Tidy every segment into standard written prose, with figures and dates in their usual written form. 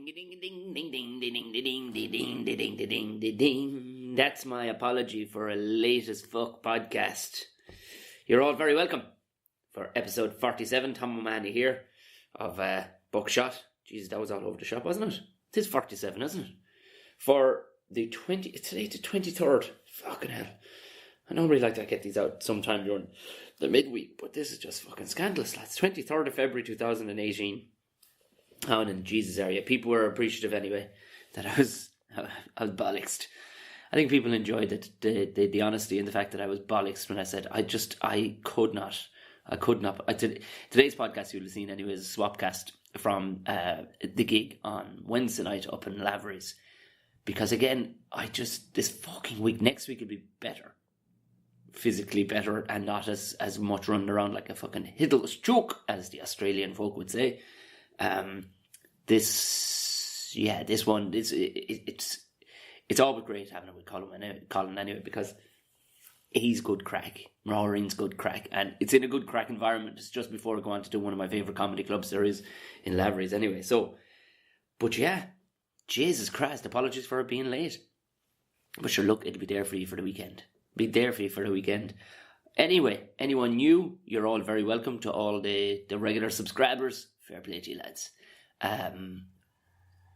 ding ding ding ding ding ding ding ding ding ding ding ding. That's my apology for a late as fuck podcast. You're all very welcome for episode 47. Tom O'Mahony here of Buckshot. Jesus, that was all over the shop, wasn't it? It is 47, isn't it? For the today the 23rd. Fucking hell. I normally like to get these out sometime during the midweek, but this is just fucking scandalous, lads. 23rd of February 2018. Down in Jesus area. People were appreciative anyway that I was bollocksed. I think people enjoyed it, the honesty and the fact that I was bollocksed when I said I could not. Today's podcast you'll have seen anyway is a swapcast from the gig on Wednesday night up in Lavery's. Because again, this fucking week, next week will be better. Physically better and not as much running around like a fucking hiddless choke, as the Australian folk would say. This one, it's always great having it with Colin anyway, because he's good crack. Maureen's good crack, and it's in a good crack environment. It's just before I go on to do one of my favourite comedy clubs there is in Lavery's anyway. So, but yeah, Jesus Christ, apologies for it being late. But sure, look, it'll be there for you for the weekend. Anyway, anyone new, you're all very welcome. To all the regular subscribers, fair play to you, lads.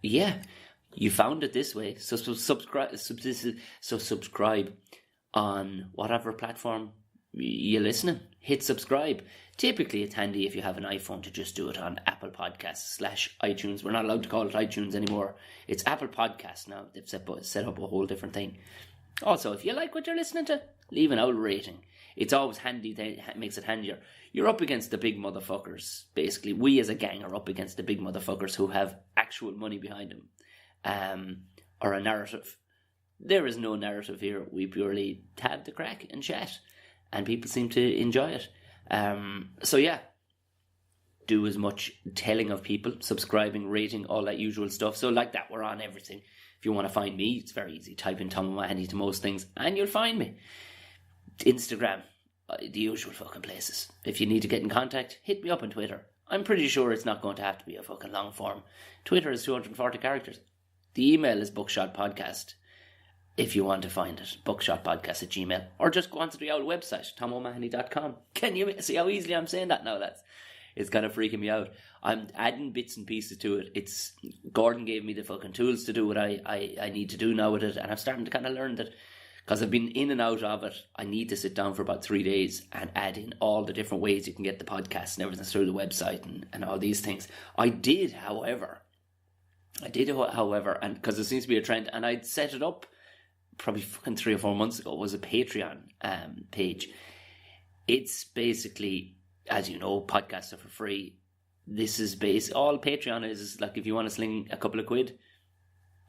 You found it this way, so subscribe on whatever platform you're listening. Hit subscribe. Typically, it's handy if you have an iPhone to just do it on Apple Podcasts / iTunes. We're not allowed to call it iTunes anymore. It's Apple Podcasts now. They've set up a whole different thing. Also, if you like what you're listening to, leave an old rating. It's always handy, it makes it handier. You're up against the big motherfuckers. Basically, we as a gang are up against the big motherfuckers who have actual money behind them. Or a narrative. There is no narrative here. We purely have the crack and chat. And people seem to enjoy it. So yeah, do as much telling of people, subscribing, rating, all that usual stuff. So like that, we're on everything. If you want to find me, it's very easy. Type in Tom O'Mahony to most things and you'll find me. Instagram, the usual fucking places. If you need to get in contact, hit me up on Twitter. I'm pretty sure it's not going to have to be a fucking long form. Twitter is 240 characters. The email is buckshotpodcast. If you want to find it, buckshotpodcast@gmail.com. Or just go onto the old website, tomomahony.com. Can you see how easily I'm saying that now, lads? It's kind of freaking me out. I'm adding bits and pieces to it. Gordon gave me the fucking tools to do what I need to do now with it. And I'm starting to kind of learn that, because I've been in and out of it, I need to sit down for about 3 days and add in all the different ways you can get the podcast and everything through the website and all these things. I did, however, and because there seems to be a trend, and I'd set it up probably fucking 3 or 4 months ago, was a Patreon page. It's basically, as you know, podcasts are for free. This is all Patreon is like if you want to sling a couple of quid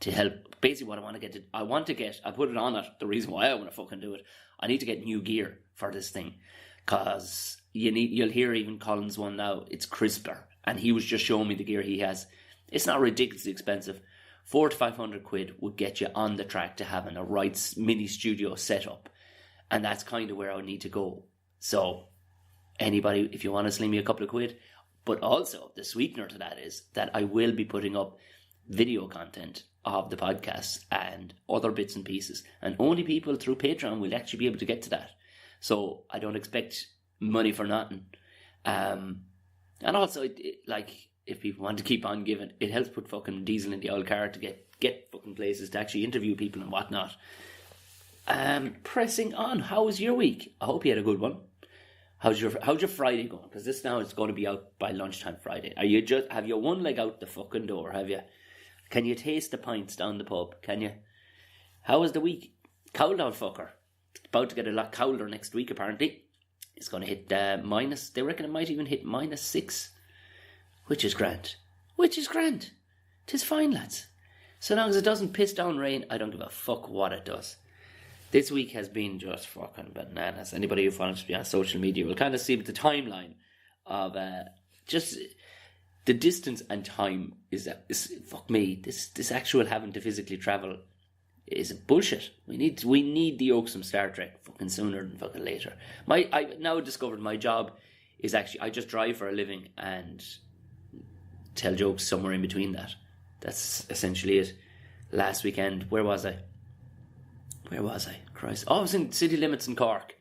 to help. Basically what I want to get, I put it on it, the reason why I want to fucking do it, I need to get new gear for this thing, because you'll hear even Colin's one now, it's crisper, and he was just showing me the gear he has. It's not ridiculously expensive. 400 to 500 quid would get you on the track to having a right mini studio set up, and that's kind of where I need to go. So anybody, if you want to sling me a couple of quid. But also the sweetener to that is that I will be putting up video content of the podcast and other bits and pieces, and only people through Patreon will actually be able to get to that. So I don't expect money for nothing. And also, like, if people want to keep on giving, it helps put fucking diesel in the old car to get fucking places to actually interview people and whatnot. Pressing on, how was your week? I hope you had a good one. How's your Friday going? Because this now is going to be out by lunchtime Friday. Have you one leg out the fucking door? Have you? Can you taste the pints down the pub? Can you? How was the week? Cold out fucker. It's about to get a lot colder next week apparently. It's going to hit minus. They reckon it might even hit -6, which is grand. Tis fine, lads. So long as it doesn't piss down rain, I don't give a fuck what it does. This week has been just fucking bananas. Anybody who follows me on social media will kind of see the timeline of just the distance and time is fuck me. This actual having to physically travel is bullshit. We need the Oaksum Star Trek fucking sooner than fucking later. I now discovered my job is actually I just drive for a living and tell jokes somewhere in between that. that's essentially it. Last weekend, where was I? Christ. Oh, I was in city limits in Cork.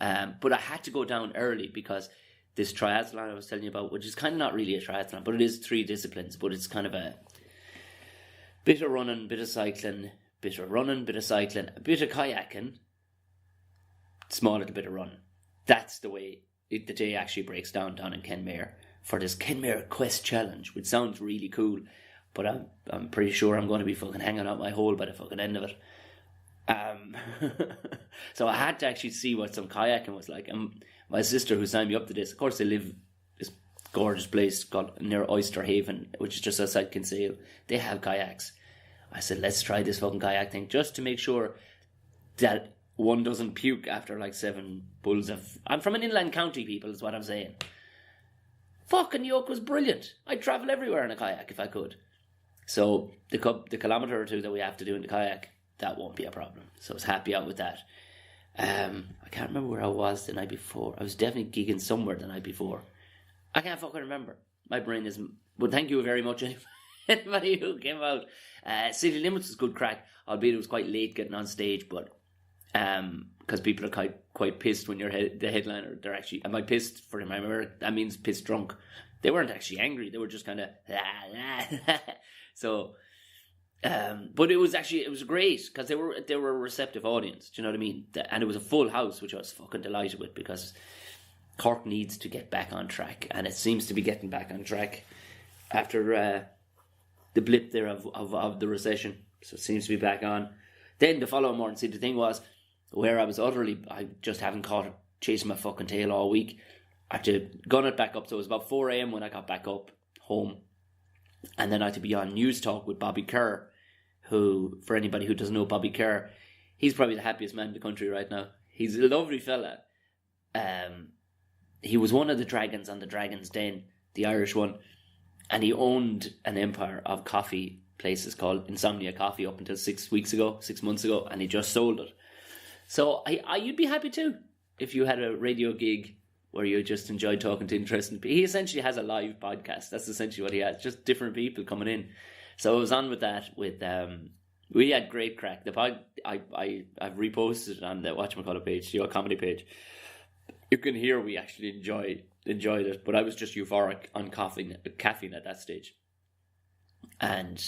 But I had to go down early because this triathlon I was telling you about, which is kind of not really a triathlon, but it is 3 disciplines, but it's kind of a bit of running, bit of cycling, bit of kayaking, small little bit of running. That's the way the day actually breaks down in Kenmare for this Kenmare Quest Challenge, which sounds really cool, but I'm pretty sure I'm going to be fucking hanging out my hole by the fucking end of it. So I had to actually see what some kayaking was like. And my sister, who signed me up to this, of course, they live this gorgeous place called near Oyster Haven, which is just outside Kinsale. They have kayaks. I said, let's try this fucking kayak thing just to make sure that one doesn't puke after like 7 bulls of... I'm from an inland county, people, is what I'm saying. Fucking yoke was brilliant. I'd travel everywhere in a kayak if I could. So the kilometre or 2 that we have to do in the kayak, that won't be a problem. So I was happy out with that. I can't remember where I was the night before. I was definitely gigging somewhere the night before. I can't fucking remember. My brain isn't... But thank you very much, anybody who came out. City Limits was good crack, albeit it was quite late getting on stage, but because people are quite pissed when you're the headliner. They're actually... Am I pissed for him? I remember that means pissed drunk. They weren't actually angry. They were just kind of... So... but it was great because they were a receptive audience. Do you know what I mean? And it was a full house, which I was fucking delighted with because Cork needs to get back on track, and it seems to be getting back on track after the blip there of the recession. So it seems to be back on. Then the following morning, see, the thing was where I just haven't caught it, chasing my fucking tail all week. I had to gun it back up. So it was about 4 a.m. when I got back up home. And then I had to be on News Talk with Bobby Kerr, who, for anybody who doesn't know Bobby Kerr, he's probably the happiest man in the country right now. He's a lovely fella. He was one of the dragons on the Dragon's Den, the Irish one, and he owned an empire of coffee places called Insomnia Coffee up until 6 months ago, and he just sold it. So you'd be happy too if you had a radio gig where you just enjoy talking to interesting people. He essentially has a live podcast. That's essentially what he has, just different people coming in. So I was on with that. We had great crack. The pod I've reposted it on the whatchamacallit page, your comedy page. You can hear we actually enjoyed it, but I was just euphoric on caffeine at that stage. And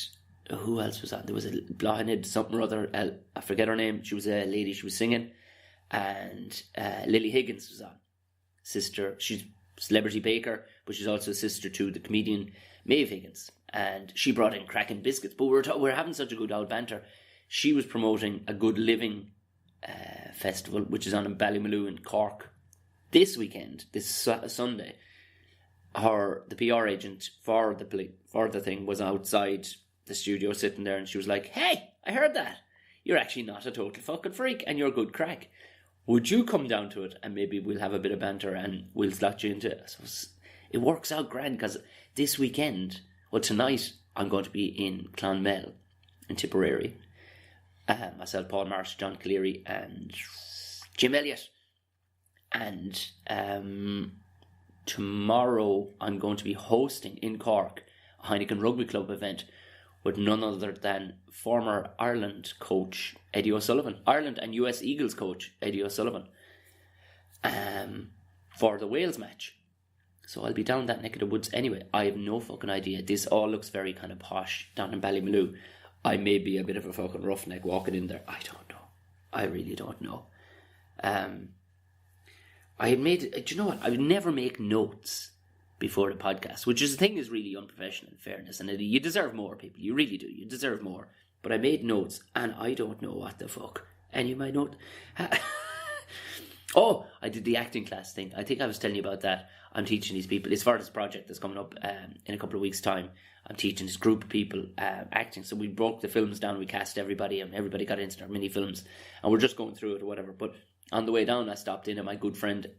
who else was on? There was a blonde something or other. I forget her name. She was a lady. She was singing, and Lily Higgins was on. Sister, she's celebrity baker, but she's also a sister to the comedian Maeve Higgins, and she brought in cracking biscuits. But we're having such a good old banter. She was promoting a Good Living festival, which is on in Ballymaloo in Cork this weekend, this Sunday. The PR agent for the thing was outside the studio sitting there, and she was like, "Hey, I heard that. You're actually not a total fucking freak, and you're good crack. Would you come down to it, and maybe we'll have a bit of banter, and we'll slot you into it." So it works out grand, because this weekend, tonight, I'm going to be in Clonmel, in Tipperary. Myself, Paul Marsh, John Cleary, and Jim Elliott. And tomorrow, I'm going to be hosting in Cork a Heineken Rugby Club event with none other than former Ireland coach Eddie O'Sullivan, Ireland and US Eagles coach Eddie O'Sullivan, for the Wales match. So I'll be down that neck of the woods anyway. I have no fucking idea. This all looks very kind of posh down in Ballymaloo. I may be a bit of a fucking roughneck walking in there. I don't know. I really don't know. I had made... Do you know what? I would never make notes before the podcast, which is the thing is really unprofessional in fairness, and you deserve more, people. You really do. You deserve more. But I made notes, and I don't know what the fuck any of my notes... Oh, I did the acting class thing. I think I was telling you about that. I'm teaching these people. It's for this project that's coming up in a couple of weeks' time. I'm teaching this group of people acting. So we broke the films down. We cast everybody, and everybody got into their mini films. And we're just going through it or whatever. But on the way down, I stopped in at my good friend of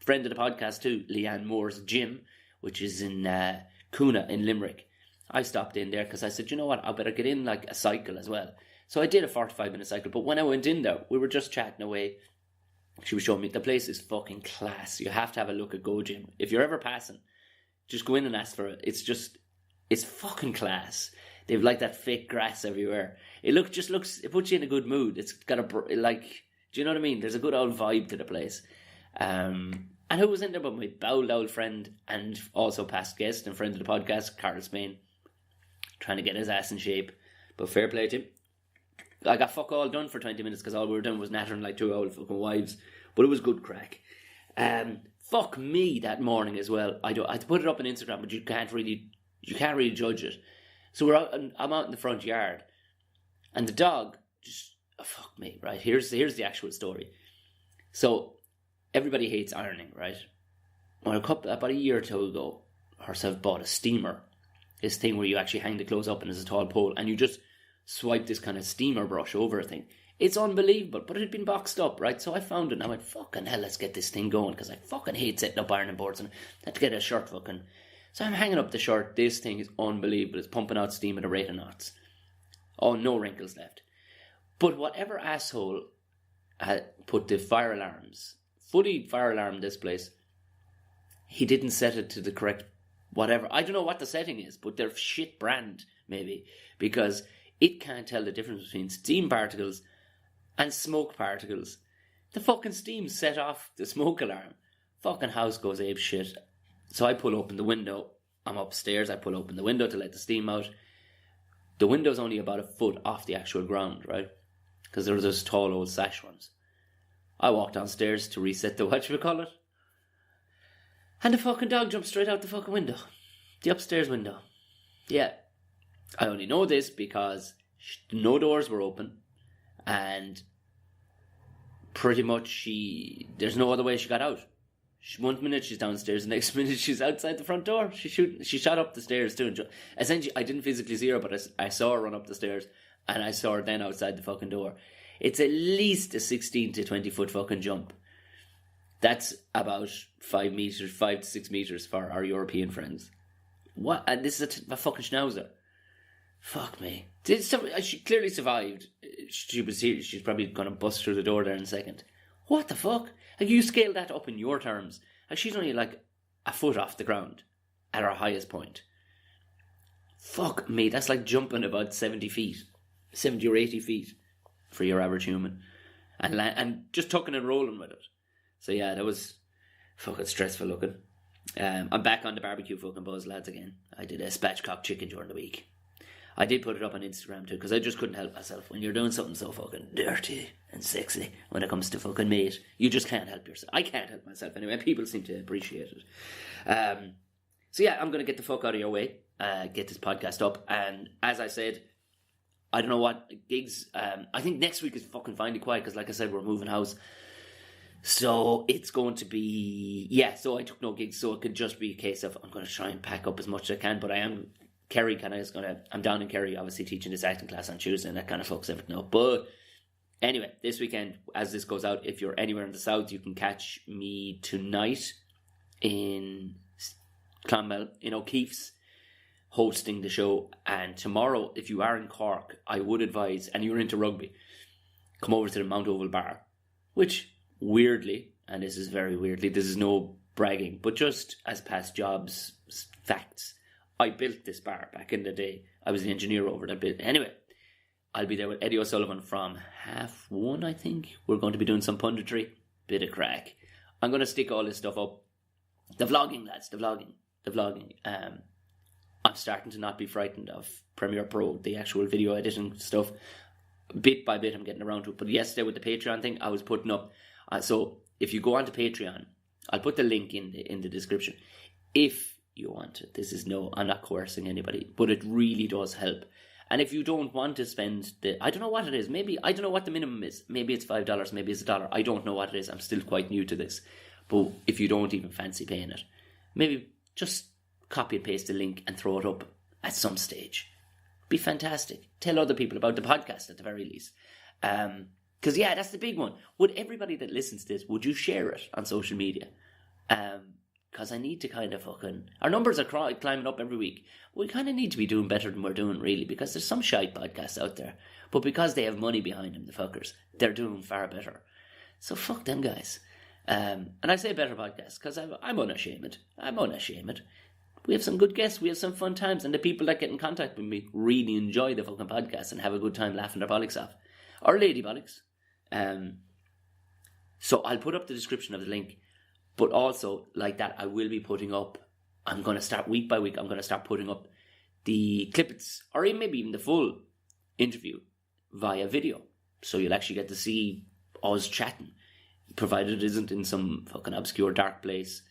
the podcast too, Leanne Moore's gym, which is in Cuna in Limerick. I stopped in there because I said, you know what, I better get in like a cycle as well. So I did a 45-minute cycle. But when I went in there, we were just chatting away. She was showing me the place is fucking class. You have to have a look at Go Gym. If you're ever passing, just go in and ask for it. It's fucking class. They've like that fake grass everywhere. It puts you in a good mood. It's got do you know what I mean? There's a good old vibe to the place. And who was in there but my bowled old friend and also past guest and friend of the podcast, Carl Spain, trying to get his ass in shape. But fair play to him. I got fuck all done for 20 minutes because all we were doing was nattering like two old fucking wives. But it was good crack. Fuck me that morning as well. I put it up on Instagram, but you can't really judge it. So I'm out in the front yard, and the dog just fuck me. Right, here's the actual story. So everybody hates ironing, right? Well, about a year or two ago, herself bought a steamer. This thing where you actually hang the clothes up and there's a tall pole, and you just swipe this kind of steamer brush over a thing. It's unbelievable, but it had been boxed up, right? So I found it and I went, fucking hell, let's get this thing going, because I fucking hate setting up ironing boards and I had to get a shirt fucking. So I'm hanging up the shirt. This thing is unbelievable. It's pumping out steam at a rate of knots. Oh, no wrinkles left. But whatever asshole had put the fire alarms, fully fire alarm this place, he didn't set it to the correct whatever. I don't know what the setting is, but they're shit brand, maybe, because it can't tell the difference between steam particles and smoke particles. The fucking steam set off the smoke alarm. Fucking house goes ape shit. So I pull open the window. I'm upstairs. I pull open the window to let the steam out. The window's only about a foot off the actual ground, right? Because there were those tall old sash ones. I walked downstairs to reset the whatchamacallit. And the fucking dog jumped straight out the fucking window. The upstairs window. Yeah. I only know this because no doors were open. And pretty much there's no other way she got out. One minute she's downstairs, the next minute she's outside the front door. She shot up the stairs too. Essentially, I didn't physically see her, but I saw her run up the stairs, and I saw her then outside the fucking door. It's at least a 16 to 20 foot fucking jump. That's about 5 to 6 meters for our European friends. What? And this is a fucking schnauzer. Fuck me. She clearly survived. She was here. She's probably going to bust through the door there in a second. What the fuck? Like, you scale that up in your terms. Like, she's only like a foot off the ground at her highest point. Fuck me. That's like jumping about 70 feet. 70 or 80 feet for your average human. And just tucking and rolling with it. So yeah, that was fucking stressful looking. I'm back on the barbecue fucking buzz, lads, again. I did a spatchcock chicken during the week. I did put it up on Instagram too, because I just couldn't help myself. When you're doing something so fucking dirty and sexy when it comes to fucking meat, you just can't help yourself. I can't help myself anyway. People seem to appreciate it. So yeah, I'm going to get the fuck out of your way, get this podcast up. And as I said, I don't know what gigs. I think next week is fucking finally quiet, because like I said, we're moving house. So it's going to be, yeah, so I took no gigs, so it could just be a case of I'm going to try and pack up as much as I can, but I am, I'm down in Kerry, obviously teaching this acting class on Tuesday, and that kind of fucks everything up. But anyway, this weekend, as this goes out, if you're anywhere in the south, you can catch me tonight in Clonmel, in O'Keefe's, hosting the show. And tomorrow, if you are in Cork, I would advise, and you're into rugby, come over to the Mount Oval Bar, which weirdly, and this is very weirdly, this is no bragging, but just as past jobs facts, I built this bar back in the day. I was the engineer over that bit. Anyway, I'll be there with Eddie O'Sullivan from 1:30, I think. We're going to be doing some punditry, bit of crack. I'm going to stick all this stuff up. The vlogging, lads, the vlogging. I'm starting to not be frightened of Premiere Pro, the actual video editing stuff. Bit by bit, I'm getting around to it. But yesterday with the Patreon thing, I was putting up. So if you go onto Patreon, I'll put the link in the description. If you want it, I'm not coercing anybody, but it really does help. And if you don't want to spend I don't know what it is. Maybe I don't know what the minimum is. Maybe it's $5. Maybe it's $1. I don't know what it is. I'm still quite new to this. But if you don't even fancy paying it, maybe just copy and paste the link and throw it up at some stage. Be fantastic. Tell other people about the podcast at the very least. Because, yeah, that's the big one. Would everybody that listens to this, would you share it on social media? Because I need to kind of our numbers are climbing up every week. We kind of need to be doing better than we're doing, really, because there's some shite podcasts out there. But because they have money behind them, the fuckers, they're doing far better. So fuck them guys. And I say better podcasts because I'm unashamed. we have some good guests, we have some fun times, and the people that get in contact with me really enjoy the fucking podcast and have a good time laughing their bollocks off. Or lady bollocks. So I'll put up the description of the link, but also, like that, I will be putting up, I'm going to start week by week, I'm going to start putting up the clippets, or even maybe even the full interview via video. So you'll actually get to see us chatting, provided it isn't in some fucking obscure dark place.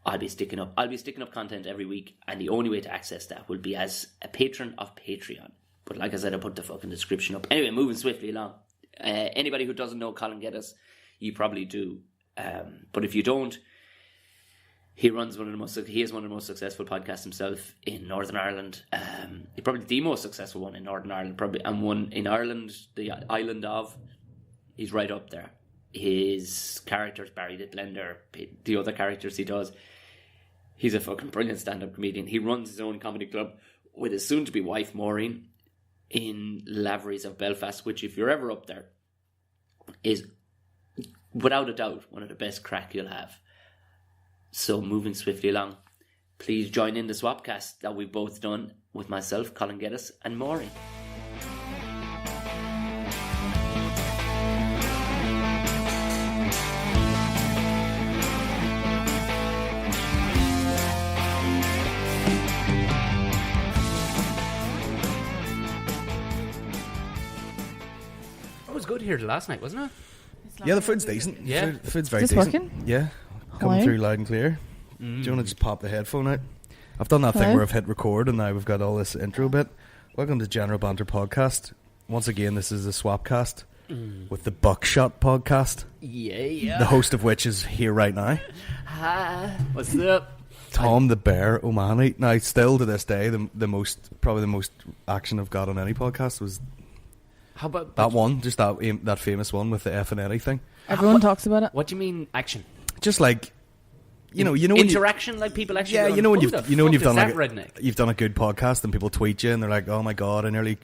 I'll be sticking up content every week, and the only way to access that will be as a patron of Patreon. But like I said, I put the fucking description up. Anyway, moving swiftly along. Anybody who doesn't know Colin Geddis, you probably do. But if you don't, he is one of the most successful podcasts himself in Northern Ireland. He's probably the most successful one in Northern Ireland, and one in Ireland, the island of. He's right up there. His characters, Barry the Blender, the other characters he does. He's a fucking brilliant stand-up comedian. He runs his own comedy club with his soon-to-be wife, Maureen, in Lavery's of Belfast, which, if you're ever up there, is without a doubt one of the best crack you'll have. So, moving swiftly along, please join in the swapcast that we've both done with myself, Colin Geddis, and Maureen. It was good here last night, wasn't it? Yeah, the food's decent. Yeah. The food's very Is this decent. working? Yeah. Coming through loud and clear. Do you want to just pop the headphone out? I've done that thing Hello? where I've hit record and now we've got all this intro bit. Welcome to General Banter Podcast. Once again, this is the swapcast with the Buckshot Podcast. Yeah. The host of which is here right now. Hi. What's up? Tom the Bear O'Mahony. Now, still to this day, the most action I've got on any podcast was How about that one, just that famous one with the F and Eddie thing. Everyone talks about it. What do you mean action? Just like you know when interaction, like people actually. Yeah, when you've done like redneck. You've done a good podcast and people tweet you and they're like, "Oh my god, I nearly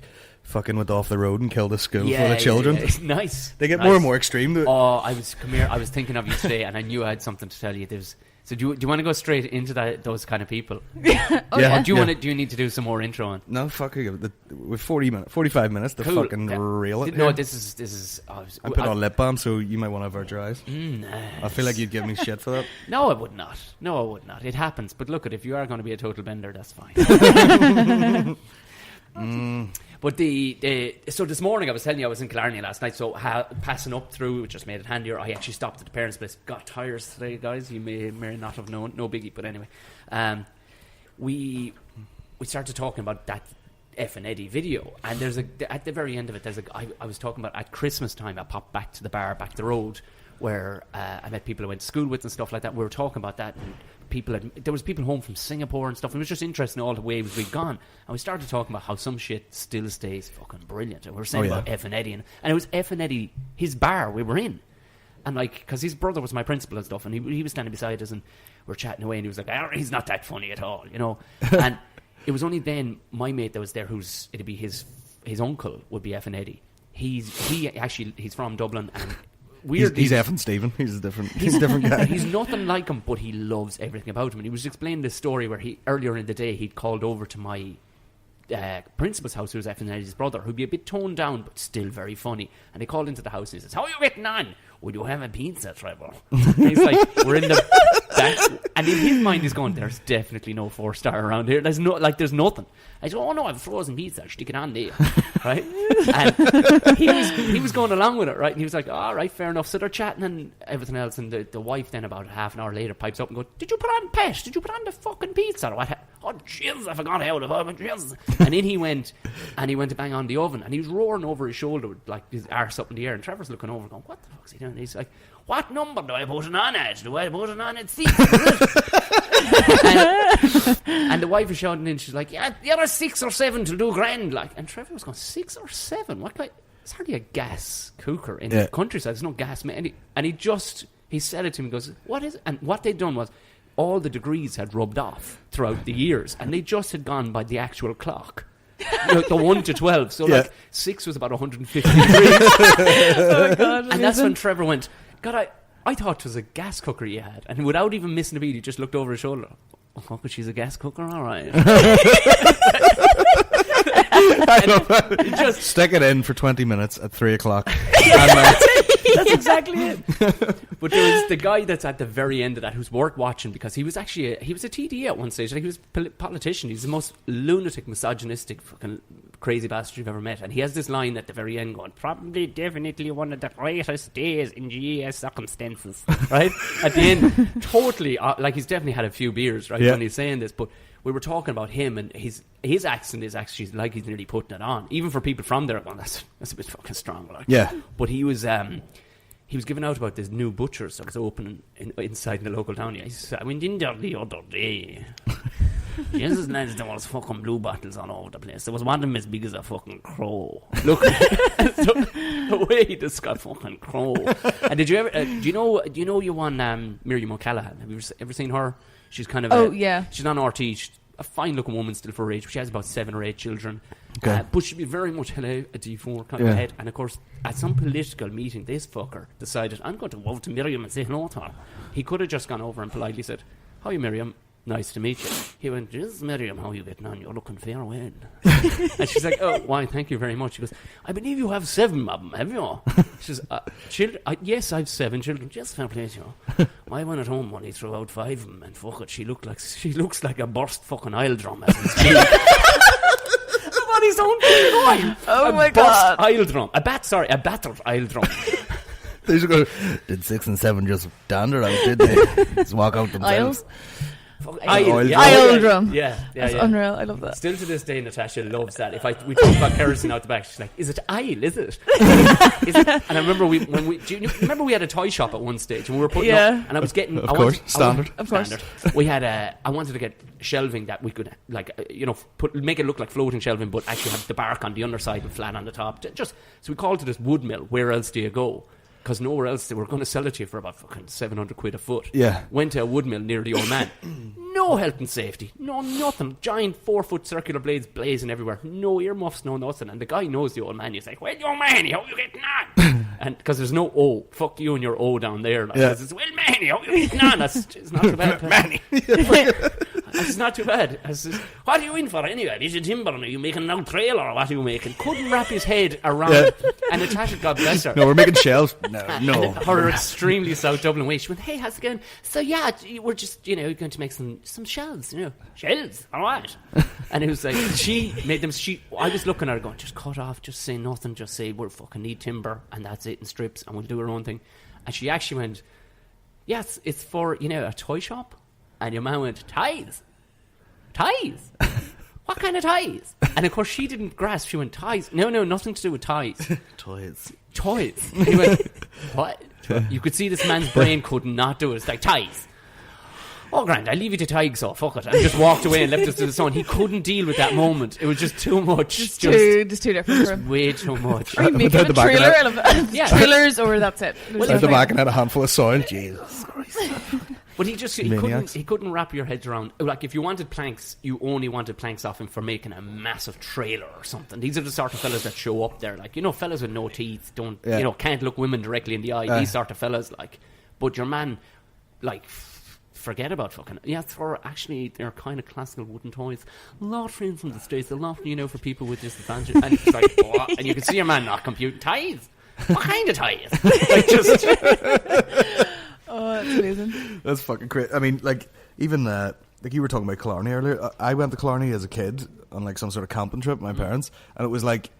fucking went off the road and killed a school full of children." Yeah. Nice. They get more and more extreme. Oh, I was thinking of you today, and I knew I had something to tell you. So do you want to go straight into those kind of people? Yeah. Or do you need to do some more intro on? No, fuck it. With 45 minutes to Cool. fucking reel it. No, here. this is. I put on lip balm, so you might want to avert your eyes. I feel like you'd give me shit for that. No, I would not. It happens. But look, if you are going to be a total bender, that's fine. But so this morning I was telling you I was in Killarney last night, so passing up through, it just made it handier. I actually stopped at the parents' place. Got tires today, guys. You may not have known, no biggie. But anyway, we started talking about that F and Eddie video, and at the very end of it, I was talking about at Christmas time. I popped back to the bar back the road where I met people I went to school with and stuff like that. We were talking about that, and there was people home from Singapore and stuff. It was just interesting all the ways we'd gone, and we started talking about how some shit still stays fucking brilliant. And we were saying about F and Eddie, and it was F and Eddie, his bar we were in, and like because his brother was my principal and stuff, and he was standing beside us, and we were chatting away, and he was like, "Oh, he's not that funny at all," you know. And it was only then my mate that was there, it'd be his uncle would be F and Eddie. He's from Dublin, and weirdly, he's F and Stephen. He's a different guy. He's nothing like him, but he loves everything about him. And he was explaining this story where earlier in the day he'd called over to my principal's house, who was F and Eddie's brother, who'd be a bit toned down but still very funny. And he called into the house and he says, "How are you getting on? Would you have a pizza, Trevor?" And he's like, "We're in and in his mind he's going, there's definitely no 4-star around here. There's nothing. I said, "Oh no, I have frozen pizza. Stick it on there." Right? And he was going along with it, right? And he was like, "All right, fair enough." So they're chatting and everything else, and the wife then about half an hour later pipes up and goes, "Did you put on Pet? Did you put on the fucking pizza?" Or what? "Oh jeez, I forgot how to fucking jeez." And then he went to bang on the oven, and he was roaring over his shoulder with like his arse up in the air, and Trevor's looking over going, "What the fuck's he doing?" And he's like, "What number do I put it on at? Do I put it on at 6? and the wife is shouting in, she's like, "Yeah, the other 6 or 7 to do grand." Like, and Trevor was going, 6 or 7? What kind? It's hardly a gas cooker in the countryside. There's no gas. And he said it to me. He goes, "What is it?" And what they'd done was all the degrees had rubbed off throughout the years, and they just had gone by the actual clock. The 1 to 12. So like 6 was about 150 degrees. Oh God! And that's when Trevor went, "God, I thought it was a gas cooker you had." And without even missing a beat, he just looked over his shoulder. oh, fuck it, she's a gas cooker, all right. Just stick it in for 20 minutes at 3 o'clock. That's exactly it. But there was the guy that's at the very end of that who's worth watching, because he was actually he was a TD at one stage. Like, he was a politician. He's the most lunatic, misogynistic, fucking crazy bastard you've ever met. And he has this line at the very end going, probably definitely one of the greatest days in GS circumstances. Right? At the end, totally, like, he's definitely had a few beers, right, when he's saying this. But we were talking about him, and his accent is actually like he's nearly putting it on. Even for people from there, going, that's a bit fucking strong. Like. Yeah. But he was giving out about this new butcher's that was opening inside the local town. He said, I went in there the other day. Jesus, lads, there was fucking blue bottles all over the place. There was one of them as big as a fucking crow. Look, the way he described fucking crow. And did you ever? Do you know you won Miriam O'Callaghan? Have you ever seen her? She's kind of she's on RT. She's a fine looking woman still for her age. She has about 7 or 8 children. Okay. But she'd be very much a D4 kind of head. And of course, at some political meeting, this fucker decided, I'm going to go over to Miriam and say hello to her. He could have just gone over and politely said, how are you, Miriam? Nice to meet you. He went, Jesus, Miriam, how are you getting on? You're looking fair well. And she's like, oh, why, thank you very much. He goes, I believe you have 7 of them, have you? She says, children? Yes, I have 7 children. Just fair play to you. My one at home only threw out 5 of them, and fuck it, she looks like a burst fucking oil drum as we speak. On his own oil. Oh my God. Burst oil drum. A battered oil drum. They just go, did 6 and 7 just dander out, did they? Just walk out themselves. Oil drum. Yeah. That's unreal. I love that. Still to this day, Natasha loves that. We talk about kerosene out the back, she's like, "Is it aisle? Is it?" Is it? And I remember do you remember we had a toy shop at one stage, and we were putting up, and I was getting, standard. We had I wanted to get shelving that we could make it look like floating shelving, but actually have the bark on the underside and flat on the top. So we called it this wood mill. Where else do you go? Because nowhere else they were going to sell it to you for about fucking 700 quid a foot. Yeah. Went to a wood mill near the old man. No health and safety. No nothing. Giant 4-foot circular blades blazing everywhere. No earmuffs, no nothing. And the guy knows the old man. He's like, well, young man, how you getting on? And because there's no O. Fuck you and your O down there. Like, yeah. It's, well, Manny, how you getting on? It's not too bad. Manny. It's not too bad. What are you in for anyway? Is it timber? Are you making an old trailer or what are you making? Couldn't wrap his head around it. And Natasha, God bless her. No, we're making shells. No. And her extremely South Dublin way. She went, hey, how's it going? So yeah, we're just, going to make some shells, Shells, all right. And it was like, she made them, I was looking at her going, just cut off, just say nothing, just say we're fucking need timber and that's it in strips and we'll do our own thing. And she actually went, yes, it's for, a toy shop. And your man went, ties? What kind of ties? And of course she didn't grasp. She went, ties? No, nothing to do with ties. Toys. He went, what? You could see this man's brain could not do it. It's like, ties. Oh, grand, I leave you to Tig, so fuck it. And just walked away and left us to the sun. He couldn't deal with that moment. It was just too much. Just too different for him. Way too much. Are you making a trailer of trailers, or that's it? Out the back and had a handful of soil. Jesus Christ. But he couldn't wrap your heads around. Like, if you wanted planks, you only wanted planks off him for making a massive trailer or something. These are the sort of fellas that show up there. Like, fellas with no teeth, can't look women directly in the eye. These sort of fellas, like. But your man, like, forget about fucking. Yeah, they're kind of classical wooden toys. A lot of friends from the States, a lot, for people with disadvantage. And it's like, what? And you can see your man not computing ties. What kind of ties? Like, just. Oh, that's amazing. That's fucking crazy. I mean, like, even like you were talking about Killarney earlier. I went to Killarney as a kid on like some sort of camping trip with my parents, and it was like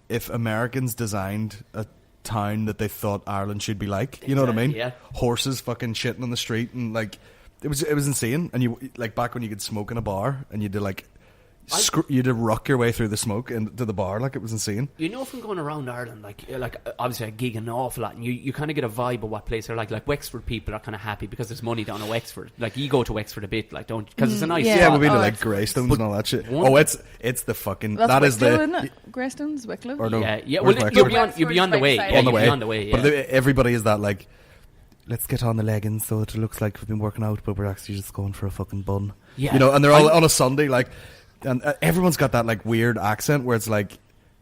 if Americans designed a town that they thought Ireland should be like. You know what I mean? Yeah. Horses fucking shitting on the street, and like it was insane. And you like back when you could smoke in a bar, and you'd like. You'd rock your way through the smoke into the bar, like it was insane. From going around Ireland, like obviously I gig an awful lot, and you kind of get a vibe of what place they're like. Like Wexford people are kind of happy because there's money down at Wexford. Like you go to Wexford a bit, like don't because it's a nice. Yeah, we'll be to like Greystones and all that shit. It's the fucking that is Wicklow, isn't it? Greystones, Wicklow. Or no, yeah. Well, you'll be on the way. On the way. On the way. Yeah. But everybody is that like. Let's get on the leggings so it looks like we've been working out, but we're actually just going for a fucking bun. Yeah, and they're all on a Sunday like. And everyone's got that like weird accent where it's like,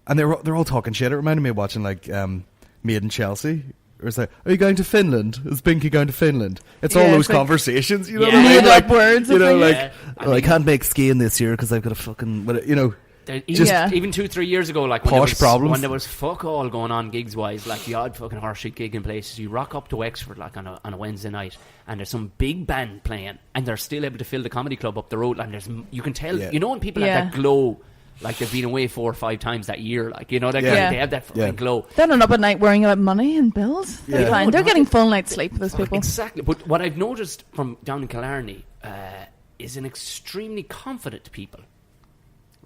and they're all talking shit. It reminded me of watching like Made in Chelsea, Or it's like, are you going to Finland? Is Binky going to Finland? It's all those like conversations, you know what Yeah. I mean? Made up words, you know, I like, think. I can't make skiing this year because I've got a fucking, you know. Even 2-3 years ago, like when there was fuck all going on gigs wise, like the odd fucking horseshit gig in places, you rock up to Wexford like on a Wednesday night, and there's some big band playing, and they're still able to fill the comedy club up the road, and you can tell, you know, when people have that glow, like they've been away 4 or 5 times that year, like, you know, they have that fucking glow. They're not up at night worrying about money and bills. They're fine. They're getting full night's sleep, those people. Exactly. But what I've noticed from down in Killarney is an extremely confident people.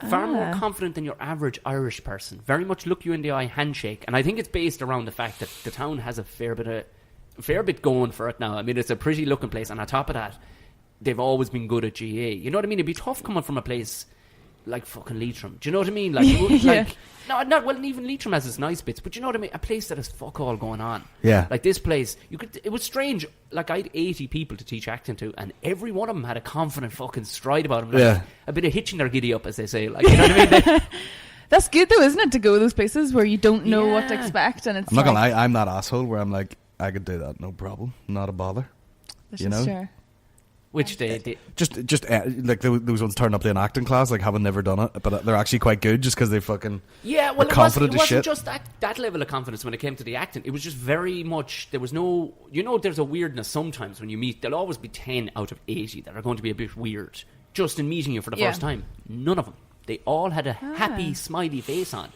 Far more confident than your average Irish person. Very much look you in the eye, handshake. And I think it's based around the fact that the town has a fair bit going for it now. I mean, it's a pretty looking place, and on top of that, they've always been good at GA. You know what I mean? It'd be tough coming from a place like fucking Leitrim. Do you know what I mean? Like, well, even Leitrim has its nice bits, but you know what I mean? A place that has fuck all going on. Yeah. Like this place, it was strange. Like, I had 80 people to teach acting to, and every one of them had a confident fucking stride about them. Like, a bit of hitching their giddy up, as they say. Like, you know what I mean? That's good though, isn't it? To go to those places where you don't know what to expect, and it's. I'm not gonna lie, I'm that asshole where I'm like, I could do that, no problem, not a bother. You know. Sure. Which they just like those ones turn up to an acting class, like having never done it, but they're actually quite good just because they fucking well, confident it wasn't as shit. Just that level of confidence when it came to the acting. It was just very much, there was no, you know, there's a weirdness sometimes when you meet. There'll always be 10 out of 80 that are going to be a bit weird just in meeting you for the first time. None of them. They all had a happy, smiley face on.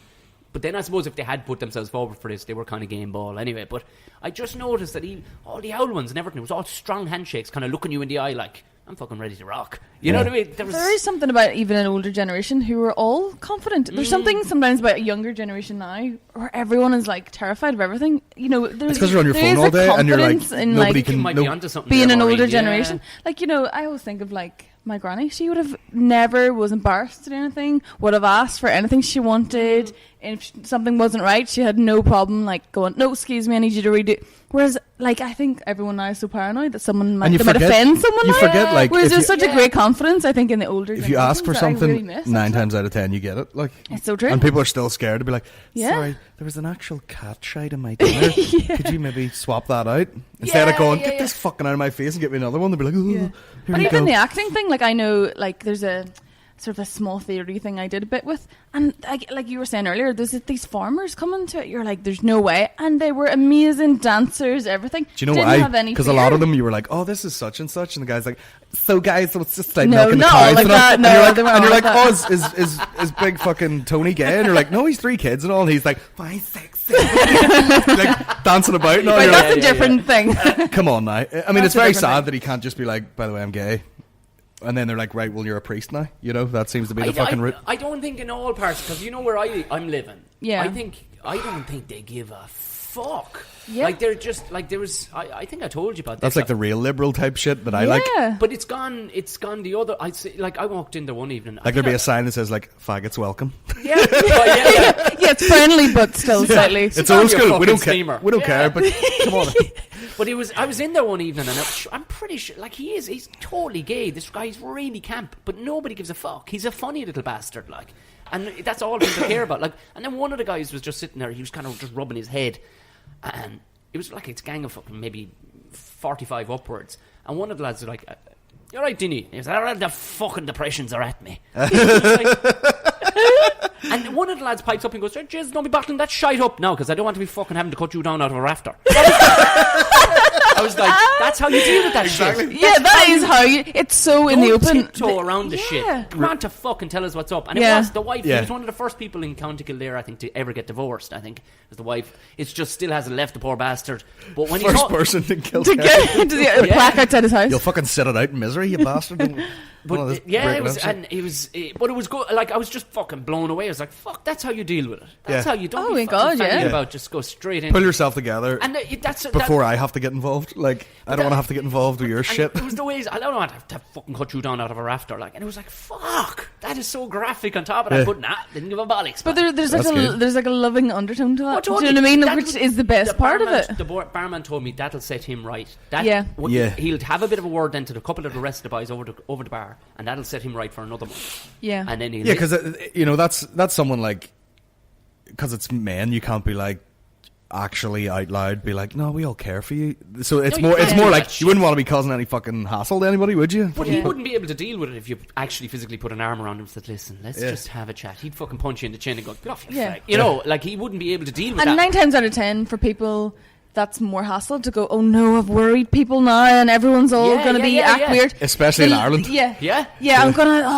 But then I suppose if they had put themselves forward for this, they were kind of game ball anyway. But I just noticed that all the owl ones and everything, it was all strong handshakes, kind of looking you in the eye like, I'm fucking ready to rock. You know what I mean? There is something about even an older generation who are all confident. There's something sometimes about a younger generation now where everyone is like terrified of everything. You know, it's because you're on your phone all day and you're like, nobody can might be onto something being there, an Maureen. older generation. Like, you know, I always think of like my granny. She would have never was embarrassed at anything, would have asked for anything she wanted. And if something wasn't right, she had no problem like going, no, excuse me, I need you to redo. Whereas, like, I think everyone now is so paranoid that someone might offend someone. You forget, like, whereas there's such a great confidence, I think, in the older. If you ask for something, really 9 times out of 10 you get it. Like, it's so true. And people are still scared to be like, sorry, there was an actual cat shite in my dinner. Could you maybe swap that out instead of going, get this fucking out of my face and get me another one? They'll be like, here but you even go. the acting thing, like, I know, like, there's a sort of a small theory thing I did a bit with, and like you were saying earlier, there's these farmers coming to it, you're like, there's no way, and they were amazing dancers, everything. Do you know why? Because a lot of them you were like, oh, this is such and such, and the guy's like, so guys, so it's just like milking the cows, like that. And you're like, oh, is big fucking Tony gay? And you're like, no, he's 3 kids and all, and he's like 5, 6, 7, like dancing about and all. But that's like, a different thing. Come on now. I mean, it's very sad that he can't just be like, by the way, I'm gay. And then they're like, right, well, you're a priest now. You know, that seems to be the fucking route. I don't think in all parts, because you know where I'm living. Yeah. I don't think they give a fuck. Yeah. Like, they're just, like, there was, I think I told you about That's this. like the real liberal type shit that I like. But it's gone the other, I'd say, like, I walked in there one evening. Like, there'd be a sign that says, like, faggots welcome. Yeah. Yeah, it's friendly, but still slightly. It's old school. We don't steamer. care. We don't care, but come on. But I was in there one evening, and I'm pretty sure, like, he's totally gay. This guy's really camp, but nobody gives a fuck. He's a funny little bastard, like, and that's all people care about. Like, and then one of the guys was just sitting there. He was kind of just rubbing his head, and it was like it's a gang of fucking maybe 45 upwards. And one of the lads was like, "You're right, Dinny." He was like, "The fucking depressions are at me." And one of the lads pipes up and goes, "Jeez, don't be bottling that shite up now, because I don't want to be fucking having to cut you down out of a rafter." I was like, that's how you deal with that shit. Yeah, that is how you. It's so in the open. Tiptoe around the shit. Come on to fucking tell us what's up. And it was the wife. He was one of the first people in County Kildare, I think, to ever get divorced. I think was the wife. It just still hasn't left, the poor bastard. But when first person in Kildare to get the plaque outside his house, you'll fucking sit it out in misery, you bastard. But it was, and it was, but it was good. Like, I was just fucking blown away. I was like, "Fuck, that's how you deal with it. That's how you don't." Oh my god, about just go straight in. Pull yourself together. And before I have to get involved. Like, I don't want to have to get involved with your shit. It was the ways I don't want to have to fucking cut you down out of a rafter. Like, and it was like, "Fuck, that is so graphic." On top of that, but didn't give a bollocks. But there's like a loving undertone to that. Do you know what I mean? Which is the best part of it. The barman told me that'll set him right. He'll have a bit of a word then to a couple of the rest of the boys over the bar, and that'll set him right for another month. Yeah. And then because you know that's someone like, because it's men, you can't be like, actually out loud be like, no, we all care for you. So it's No, more you it's can't more do like that you wouldn't want to be causing any fucking hassle to anybody, would you? But he wouldn't be able to deal with it if you actually physically put an arm around him and said, listen, let's just have a chat. He'd fucking punch you in the chin and go, get off your fag. You know, like he wouldn't be able to deal with And that. 9 times out of 10 for people, that's more hassle to go, oh no, I've worried people now and everyone's all going to act weird. Especially in Ireland. Yeah,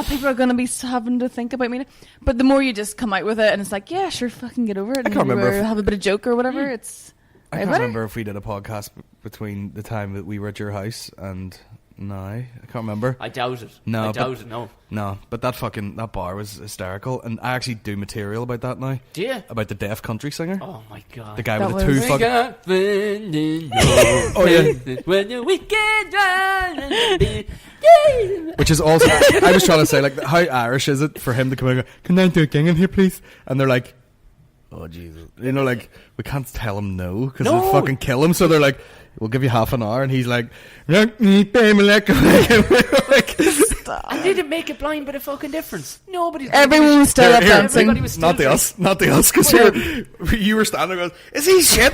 people are going to be having to think about me. But the more you just come out with it and it's like, yeah, sure, fucking get over it. And I can't remember have a bit of joke or whatever. It's I can't remember if we did a podcast between the time that we were at your house and now. I can't remember. I doubt it. No, I doubt it, no. No, but that bar was hysterical, and I actually do material about that now. Do you? About the deaf country singer. Oh my god. The guy That with the two was- fucking... Oh yeah. When the wicked Which is also... I was trying to say, like, how Irish is it for him to come in and go, can I do a ging in here, please? And they're like, oh Jesus. You know, like, we can't tell him no, because they'll fucking kill him, so they're like, we'll give you half an hour, and he's like, Stop. I didn't make it blind with a fucking difference. Nobody's... Everyone was still up Here, dancing. Everybody was still not the us, because you were standing there going, is he shit?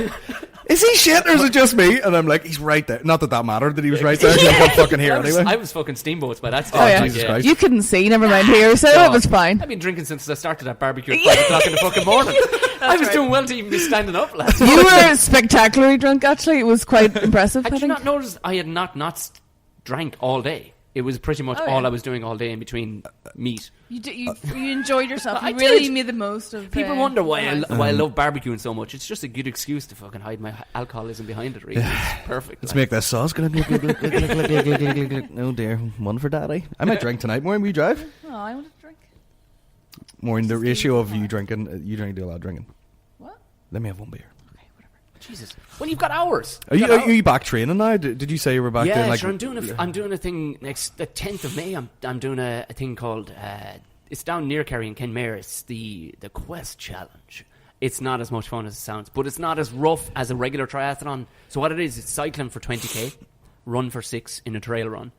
Is he shit, or is it just me? And I'm like, he's right there. Not that mattered that he was right there, because I can't fucking hear anyway. I was fucking steamboats by that stage. Oh, yeah. Jesus Christ. You couldn't see, never mind here, so No. it was fine. I've been drinking since I started that barbecue at 5 o'clock in the fucking morning. I was doing well to even be standing up last You were spectacularly drunk, actually. It was quite impressive, Had I you think. not noticed I had not drank all day? It was pretty much all I was doing all day in between meat. You enjoyed yourself. I You really did. made the most of People wonder why I love barbecuing so much. It's just a good excuse to fucking hide my alcoholism behind it, really. It's perfect. Let's make this sauce. Oh dear, one for daddy. I might drink tonight. Maureen, will you drive? Oh, I wanted to drink. Maureen, the ratio of you drinking, you do a lot of drinking. What? Let me have one beer. Okay, whatever. Jesus. Well, you've got hours. Are you back training now? Did you say you were back Yeah, doing like... sure. I'm doing a thing next the 10th of May. I'm doing a thing called it's down near Kerry in Kenmare. It's the Quest Challenge. It's not as much fun as it sounds, but it's not as rough as a regular triathlon. So what it is, it's cycling for 20k, run for 6 in a trail run,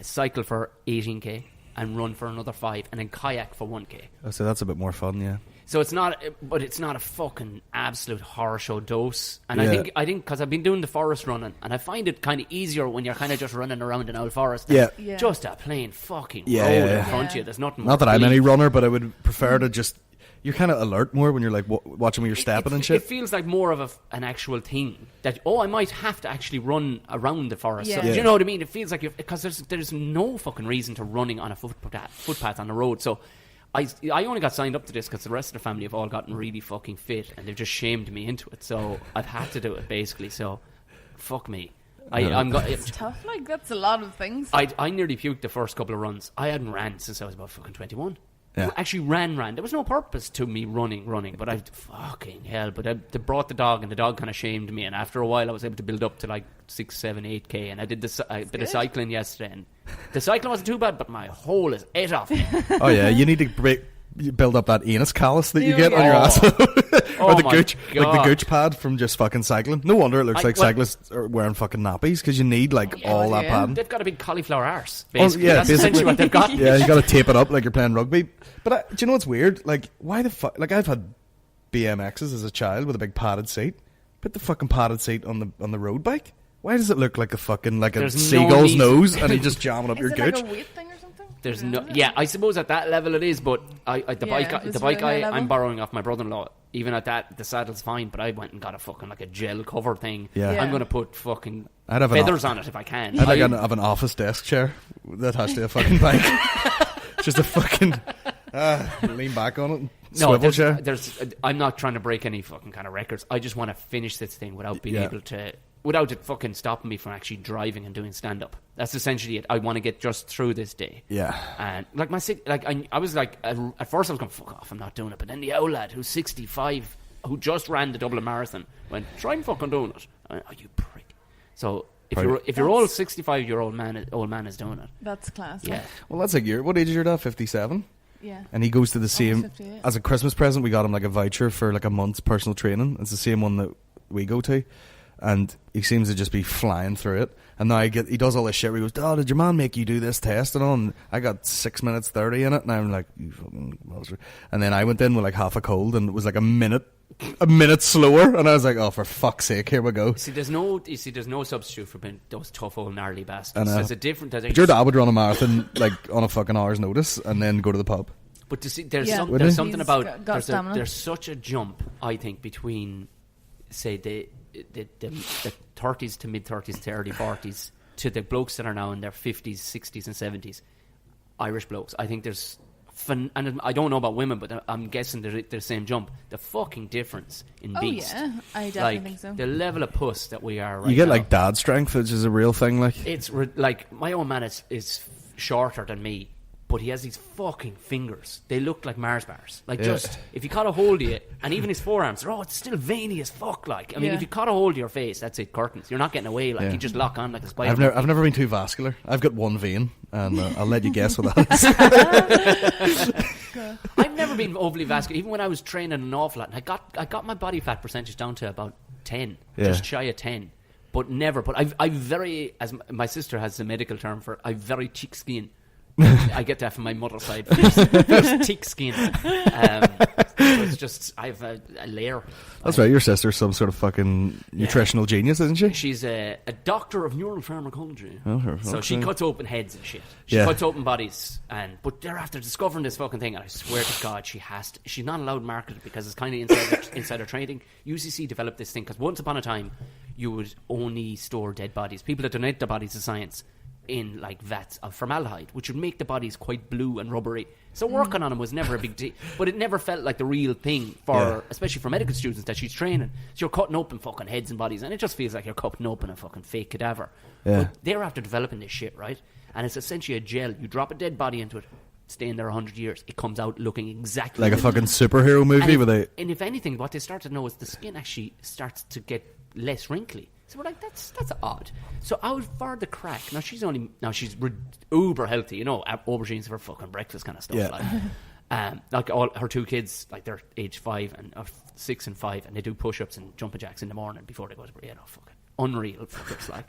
cycle for 18k, and run for another 5, and then kayak for 1k. Oh, so that's a bit more fun, yeah. So it's not a fucking absolute horror show dose. And Yeah. I think because I've been doing the forest running, and I find it kind of easier when you're kind of just running around an old forest. Yeah. Yeah. Just a plain fucking Yeah, road yeah. in front of you. There's nothing. Not that more I'm any bleak. runner, but I would prefer to just... You're kind of alert more when you're like watching where you're stepping and shit. It feels like more of an actual thing that I might have to actually run around the forest. Yeah. So, Yeah. do you know what I mean? It feels like because there's no fucking reason to running on a footpath on the road. So I only got signed up to this because the rest of the family have all gotten really fucking fit and they've just shamed me into it. So I've had to do it basically. So fuck me. It's tough. Like, that's a lot of things. I nearly puked the first couple of runs. I hadn't ran since I was about fucking 21. Yeah. I actually ran. There was no purpose to me running, but fucking hell. But they brought the dog, and the dog kind of shamed me. And after a while, I was able to build up to like 6, 7, 8k. And I did a bit of cycling yesterday, and the cycling wasn't too bad, but my hole is ate off. Oh yeah, you need to build up that anus callus that you get on your Oh. ass. Or the my gooch, like the God. gooch pad from just fucking cycling. No wonder it looks like well- cyclists are wearing fucking nappies, because you need like all that yeah. padding. They've got a big cauliflower arse. Oh, Basically. yeah, That's basically. essentially what they've got. Yeah, you got to tape it up like you're playing rugby. But do you know what's weird? Like, why the fuck? Like, I've had BMXs as a child with a big padded seat. Put the fucking padded seat on the road bike. Why does it look like a fucking a There's no seagull's need- nose and you just jamming up Is your it gooch? like a weight thing or something? There's no, yeah. I suppose at that level it is, but the Yeah, bike it's really high level. I'm borrowing off my brother-in-law. Even at that, the saddle's fine, but I went and got a fucking like a gel cover thing. Yeah. Yeah. I'm gonna put fucking I'd have feathers on it if I can. I'd have an office desk chair that has to a fucking bike. Just a fucking lean back on it. And swivel chair. I'm not trying to break any fucking kind of records. I just want to finish this thing without being Yeah. able to, without it fucking stopping me from actually driving and doing stand up. That's essentially it. I want to get just through this day. Yeah. And like I was like, at first I was going, fuck off, I'm not doing it. But then the old lad who's 65, who just ran the Dublin Marathon, went, try and fucking doing it. I went, oh, you prick. So if your old 65-year-old man is doing it, That's class. yeah. Well, that's like what age is your dad? 57? Yeah. And he goes to the same 58. as a Christmas present. We got him like a voucher for like a month's personal training. It's the same one that we go to, and he seems to just be flying through it. And now he does all this shit where he goes, "Oh, did your man make you do this test and all?" And I got 6 minutes 30 in it, and I'm like, "You fucking monster." And then I went in with like half a cold, and it was like a minute slower, and I was like, "Oh, for fuck's sake, here we go." There's no substitute for being those tough old gnarly bastards. There's a different. But your dad would run a marathon like on a fucking hour's notice, and then go to the pub. But there's something about there's such a jump, I think, between say the 30s to mid 30s to early 40s to the blokes that are now in their 50s, 60s, and 70s. Irish blokes, I think there's. And I don't know about women, but I'm guessing they're the same jump. The fucking difference in beast. Oh yeah, I definitely think so. The level of puss that we are right now. You get like dad strength, which is a real thing. Like it's like my old man is shorter than me, but he has these fucking fingers. They look like Mars bars. Like just if you caught a hold of it, and even his forearms, it's still veiny as fuck. Like I mean, if you caught a hold of your face, that's it, curtains. You're not getting away. Like you just lock on like a spider. I've never been too vascular. I've got one vein, and I'll let you guess what that is. I've never been overly vascular. Even when I was training an awful lot, and I got my body fat percentage down to about 10, just shy of 10. But never. But I very, as my sister has a medical term for it, I very thick skin. I get that from my mother's side. There's thick skin. It's just I have a layer. That's right. Your sister's some sort of fucking nutritional genius, isn't she? She's a doctor of neural pharmacology. So okay. she cuts open heads and shit. She cuts open bodies, but they're after discovering this fucking thing. And I swear to God, she's not allowed to market it because it's kind of insider trading. UCC developed this thing because once upon a time, you would only store dead bodies. People that donate their bodies to science in like vats of formaldehyde, which would make the bodies quite blue and rubbery. So working on them was never a big deal, but it never felt like the real thing especially for medical students that she's training. So you're cutting open fucking heads and bodies, and it just feels like you're cutting open a fucking fake cadaver. But they're after developing this shit, right? And it's essentially a gel. You drop a dead body into it, stay in there 100 years. It comes out looking exactly like a fucking superhero movie. And if anything, what they start to know is the skin actually starts to get less wrinkly. So we're like, that's odd. So out for the crack. Now she's uber healthy, aubergines for fucking breakfast kind of stuff. Yeah. Like all her two kids, like they're age 5 and 6 and 5, and they do push-ups and jumping jacks in the morning before they go to bed. Fucking unreal fuckers, like.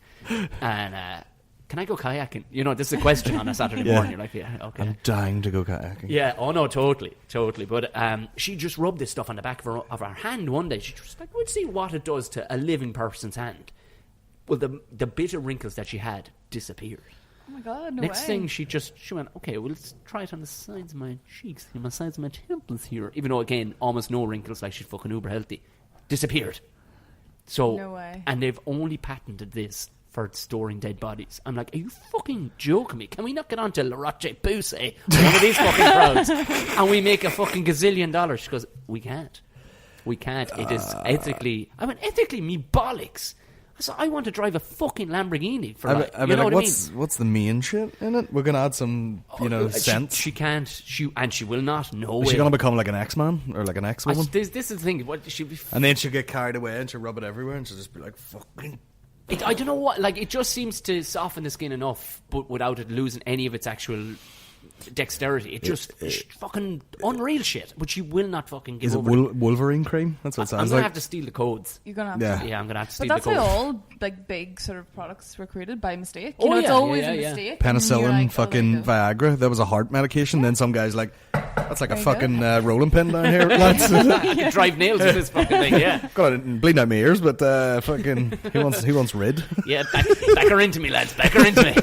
And can I go kayaking? This is a question on a Saturday morning. You're like, yeah, okay. I'm dying to go kayaking. Yeah, oh no, totally. But she just rubbed this stuff on the back of her hand one day. She just like, we'd see what it does to a living person's hand. Well, the bit of wrinkles that she had disappeared. Oh my God, no Next way. thing, she went, okay, well, let's try it on the sides of my cheeks, and the sides of my temples here. Even though, again, almost no wrinkles, like she's fucking uber healthy. Disappeared. So, no way. And they've only patented this for storing dead bodies. I'm like, are you fucking joking me? Can we not get on to La Roche-Posay, one of these fucking crowds, and we make a fucking gazillion dollars? She goes, we can't. It is ethically... I went, ethically, me bollocks. So I want to drive a fucking Lamborghini for what I mean? What's the main shit in it? We're going to add some, sense. She can't. She will not. No way. Is she going to become like an X-Man or like an X-Woman? This is the thing. And then she'll get carried away and she'll rub it everywhere and she'll just be like, fucking... I don't know what. Like, it just seems to soften the skin enough, but without it losing any of its actual dexterity. It just fucking unreal shit. But she will not fucking give over. Is it Wolverine cream? That's what it sounds like. I'm gonna have to steal the codes. You're gonna have to. Yeah, I'm gonna have to steal the codes. But that's how all like big sort of products were created by mistake. It's always a mistake. Penicillin, fucking Viagra. That was a heart medication. Then some guy's like, that's like a fucking rolling pin down here, lads. You drive nails with this fucking thing. Yeah, got it bleeding out my ears, but fucking he wants rid. Yeah, back her into me, lads. Back her into me.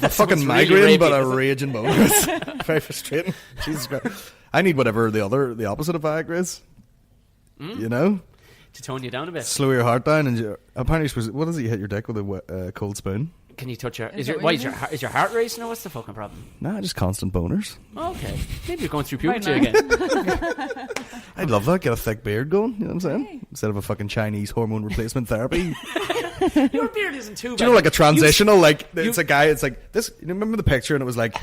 A fucking migraine, really but a raging bonus. Very frustrating. Jesus Christ. I need whatever the opposite of Viagra is. To tone you down a bit. Slow your heart down, and apparently, what is it? You hit your dick with a cold spoon. Can you touch your? Is your heart racing, or what's the fucking problem? Nah, just constant boners. Okay, maybe you're going through puberty again. I'd love that. Get a thick beard going. You know what I'm saying? Hey. Instead of a fucking Chinese hormone replacement therapy. Your beard isn't too bad. Do you know, like a transitional? It's a guy. It's like this. You remember the picture? And it was like,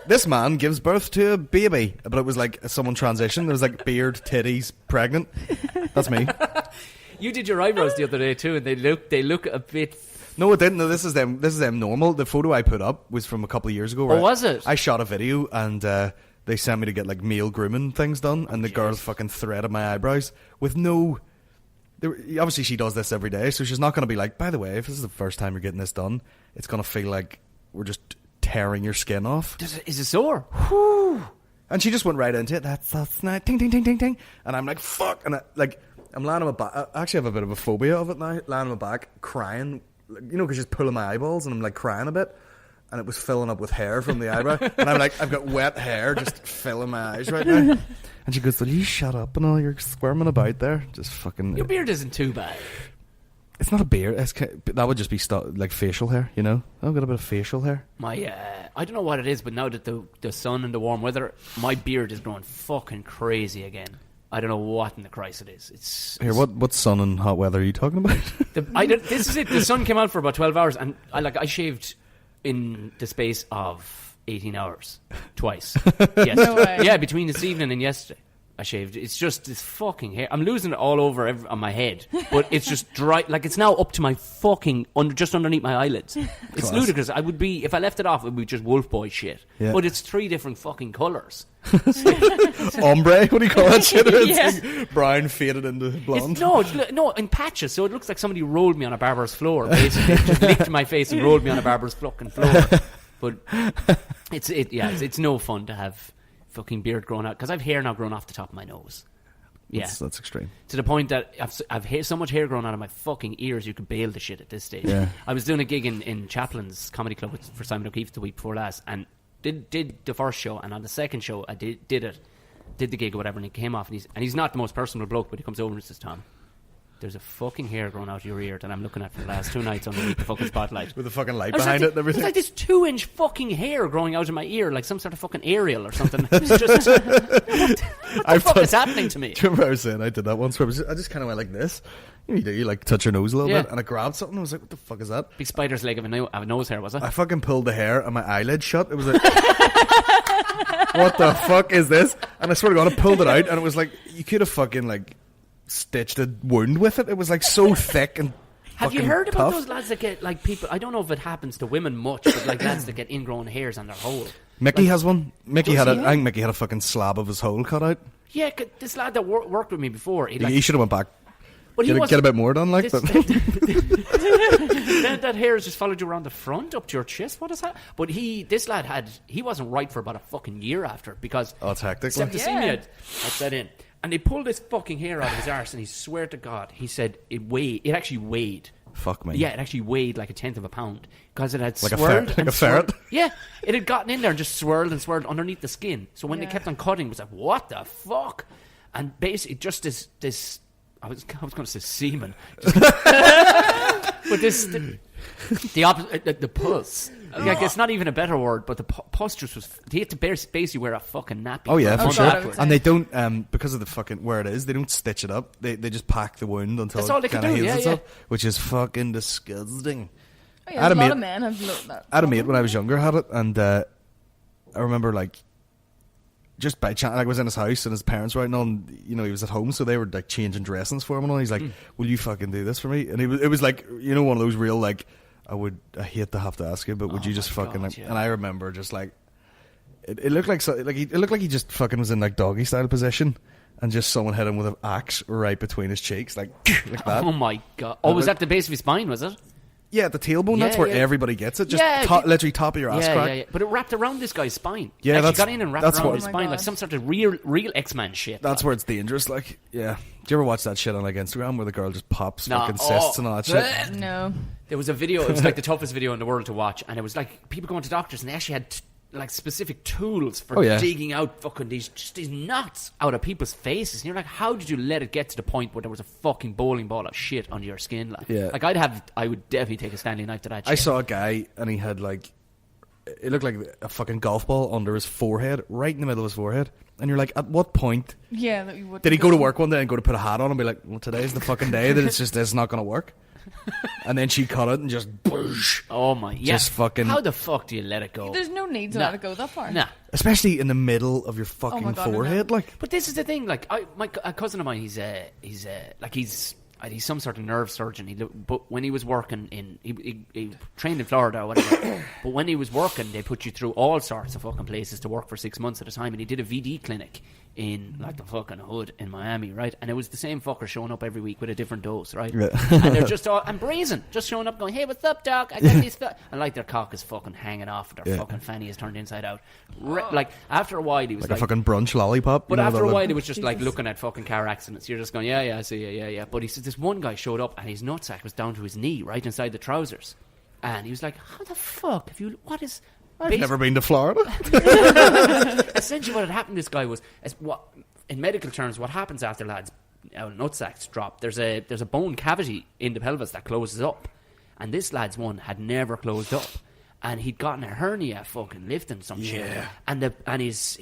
this man gives birth to a baby, but it was like someone transitioned. There was like beard, titties, pregnant. That's me. You did your eyebrows the other day too, and they look a bit. No, it didn't. No, this is them normal. The photo I put up was from a couple of years ago. Oh, was it? I shot a video and they sent me to get like male grooming things done, and the girl fucking threaded my eyebrows with no obviously she does this every day, so she's not going to be like, by the way, if this is the first time you're getting this done, it's going to feel like we're just tearing your skin off. Is it sore? Whew. And she just went right into it. That's not ting ting ting ting ting. And I'm like, fuck. And I'm lying on my back. I actually have a bit of a phobia of it now. Lying on my back, crying, because she's pulling my eyeballs, and I'm like crying a bit. And it was filling up with hair from the eyebrow. And I'm like, I've got wet hair just filling my eyes right now. And she goes, will you shut up and all, you're squirming about there. Just fucking... Your beard isn't too bad. It's not a beard. That would just be like facial hair, I've got a bit of facial hair. I don't know what it is, but now that the sun and the warm weather, my beard is growing fucking crazy again. I don't know what in the Christ it is. It's what sun and hot weather are you talking about? This is it. The sun came out for about 12 hours, and I shaved in the space of 18 hours twice. Yes. No way. Yeah, between this evening and yesterday I shaved. It's just this fucking hair. I'm losing it all over on my head, but it's just dry. Like, it's now up to my fucking just underneath my eyelids. It's ludicrous. I would be, if I left it off, it would be just wolf boy shit. Yeah. But it's 3 different fucking colours. Ombre, what do you call that shit? Yeah. It's like brown faded into blonde. No, in patches. So it looks like somebody rolled me on a barber's floor. Basically, just licked my face and rolled me on a barber's fucking floor. But it's no fun to have fucking beard growing out, because I've hair now growing off the top of my nose. Yeah, that's extreme. To the point that I've so much hair growing out of my fucking ears, you could bail the shit at this stage. Yeah. I was doing a gig in Chaplin's Comedy Club for Simon O'Keefe the week before last, and did the first show, and on the second show I did the gig or whatever, and he came off, and he's not the most personal bloke, but he comes over and says, Tom, there's a fucking hair growing out of your ear that I'm looking at for the last 2 nights underneath the fucking spotlight. With the fucking light behind it and everything. It's like this 2-inch fucking hair growing out of my ear, like some sort of fucking aerial or something. It's just, what the fuck is happening to me? Do you remember I was saying I did that once where I just kind of went like this. You like touch your nose a little bit, and I grabbed something and I was like, what the fuck is that? Big spider's leg of a nose hair, was it? I fucking pulled the hair and my eyelid shut. It was like, what the fuck is this? And I swear to God, I pulled it out, and it was like, you could have fucking like stitched a wound with it. It was like so thick and have you heard about tough. those lads that get like people? I don't know if it happens to women much, but like lads that get ingrown hairs on their hole. Mickey has one. I think Mickey had a fucking slab of his hole cut out. Yeah, this lad that worked with me before, he should have went back. But get a bit more done, like. That hair has just followed you around the front up to your chest. What is that? But this lad he wasn't right for about a fucking year after, because it's hectic. septicemia had set in. And they pulled this fucking hair out of his arse, and he swear to God, he said it actually weighed. Fuck me. Yeah, it actually weighed like 1/10 of a pound, because it had like swirled like a ferret. Yeah, it had gotten in there and just swirled and swirled underneath the skin. So when they kept on cutting, it was like, what the fuck? And basically, just this I was going to say semen, but the opposite, the pus. Like, it's not even a better word, but the pus just was. He had to basically wear a fucking nappy. Oh yeah, for sure. God, and they don't, because of the fucking where it is, they don't stitch it up. They just pack the wound until that's all it they can kind of do. heals Yeah, itself, which is fucking disgusting. Oh, yeah, a lot of men have looked that. I had a mate when I was younger had it, and I remember like just by chance, I was in his house and his parents were out, and he was at home, so they were like changing dressings for him, and all. He's like, "Will you fucking do this for me?" And it was like, one of those real like, I hate to have to ask you, but would you just fucking God, yeah. And I remember just like, it looked like it looked like he just fucking was in like doggy style position, and just someone hit him with an axe right between his cheeks, like that. Oh my God! Oh, was that the base of his spine? Was it? Yeah, the tailbone. That's where everybody gets it. Just literally top of your ass crack. Yeah. But it wrapped around this guy's spine. Yeah, like, got in and wrapped around his spine God. like some sort of real X-Man shit. That's where it's dangerous. Like, yeah. Do you ever watch that shit on like Instagram where the girl just pops fucking cysts and all that shit? No. There was a video. It was like the toughest video in the world to watch, and it was like people going to doctors, and they actually had like specific tools for digging out fucking these knots out of people's faces. And you're like, how did you let it get to the point where there was a fucking bowling ball of shit under your skin? Like, like I would definitely take a Stanley knife to that shit. I saw a guy, and he had like, it looked like a fucking golf ball under his forehead, right in the middle of his forehead. And you're like, at what point did he go to work one day and go to put a hat on and be like, well, today's the fucking day that it's not going to work? And then she cut it and just boosh. Oh my, yeah. Just fucking. How the fuck do you let it go? There's no need to let it go that far. Nah. Especially in the middle of your fucking forehead, like. But this is the thing. Like, a cousin of mine, he's he's some sort of nerve surgeon. But when he was working he trained in Florida or whatever. But when he was working, they put you through all sorts of fucking places to work for 6 months at a time. And he did a VD clinic in like the fucking hood in Miami, right? And it was the same fucker showing up every week with a different dose, right? And they're just all and brazen, just showing up, going, "Hey, what's up, doc? I got these." And like their cock is fucking hanging off, their fucking fanny is turned inside out. Like after a while, he was like a fucking brunch lollipop. But after a while, he was just like looking at fucking car accidents. You're just going, yeah, I see, yeah. But he said this one guy showed up and his nutsack was down to his knee, right inside the trousers, and he was like, "How the fuck have you? What is?" I've never been to Florida. Essentially, what had happened to this guy was, in medical terms, what happens after lads' nutsacks drop? There's a bone cavity in the pelvis that closes up, and this lad's one had never closed up, and he'd gotten a hernia fucking lifting some shit, and his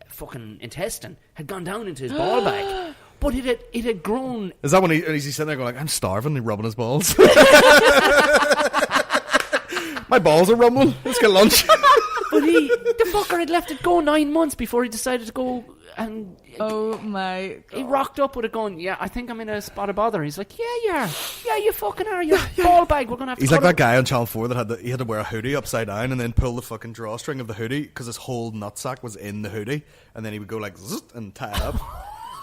fucking intestine had gone down into his ball bag, but it had grown. Is that when he's sitting there going like, "I'm starving," and rubbing his balls? My balls are rumbling. Let's get lunch. But the fucker had left it go 9 months before he decided to go. And oh my God. He rocked up with it going, "Yeah, I think I'm in a spot of bother." He's like, "Yeah, you fucking are. You're ball bag. We're gonna have to." He's like that guy on Channel 4 that he had to wear a hoodie upside down and then pull the fucking drawstring of the hoodie because his whole nutsack was in the hoodie, and then he would go like zzz, and tie it up.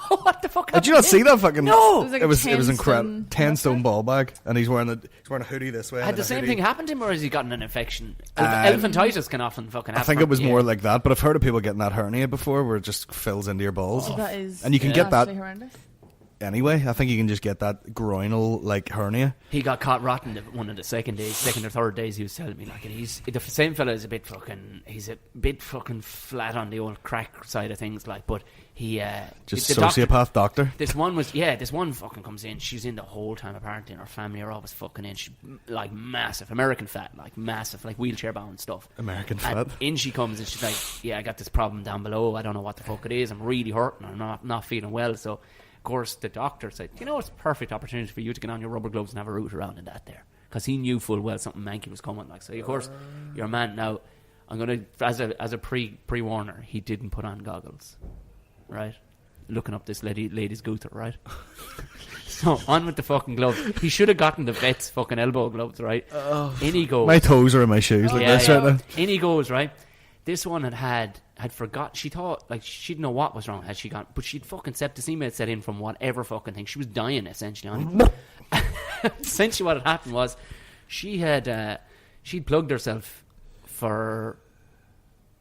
What the fuck? Did you not see that fucking? No, it was incredible. 10-stone ball bag, and he's wearing a hoodie this way. Had the same thing happened to him, or has he gotten an infection? Elephantitis can often fucking happen. I think it was more like that, but I've heard of people getting that hernia before, where it just fills into your balls. Oh, that is, and you can get that horrendous. Anyway. I think you can just get that groinal like hernia. He got caught rotten one of the second or third days. He was telling me like, and he's the same fella is a bit fucking flat on the old crack side of things, like, but. He just sociopath doctor. This one fucking comes in. She's in the whole time apparently, and her family are always fucking in. She's like massive, American fat, like massive, like wheelchair bound stuff. American fat. In she comes and she's like, "Yeah, I got this problem down below. I don't know what the fuck it is. I'm really hurting. I'm not feeling well." So, of course, the doctor said, "You know, it's a perfect opportunity for you to get on your rubber gloves and have a root around in that there," because he knew full well something manky was coming. Like, so of course, your man now. I'm gonna as a pre-warner. He didn't put on goggles. Right, looking up this lady's gooter, right? So on with the fucking glove. He should have gotten the vet's fucking elbow gloves, right? In he goes. My toes are in my shoes like this right now. In he goes, right? This one had forgot. She thought like she didn't know what was wrong. Had she gone? But she'd fucking septicemia had set in from whatever fucking thing. She was dying essentially on it. Essentially, what had happened was she'd plugged herself for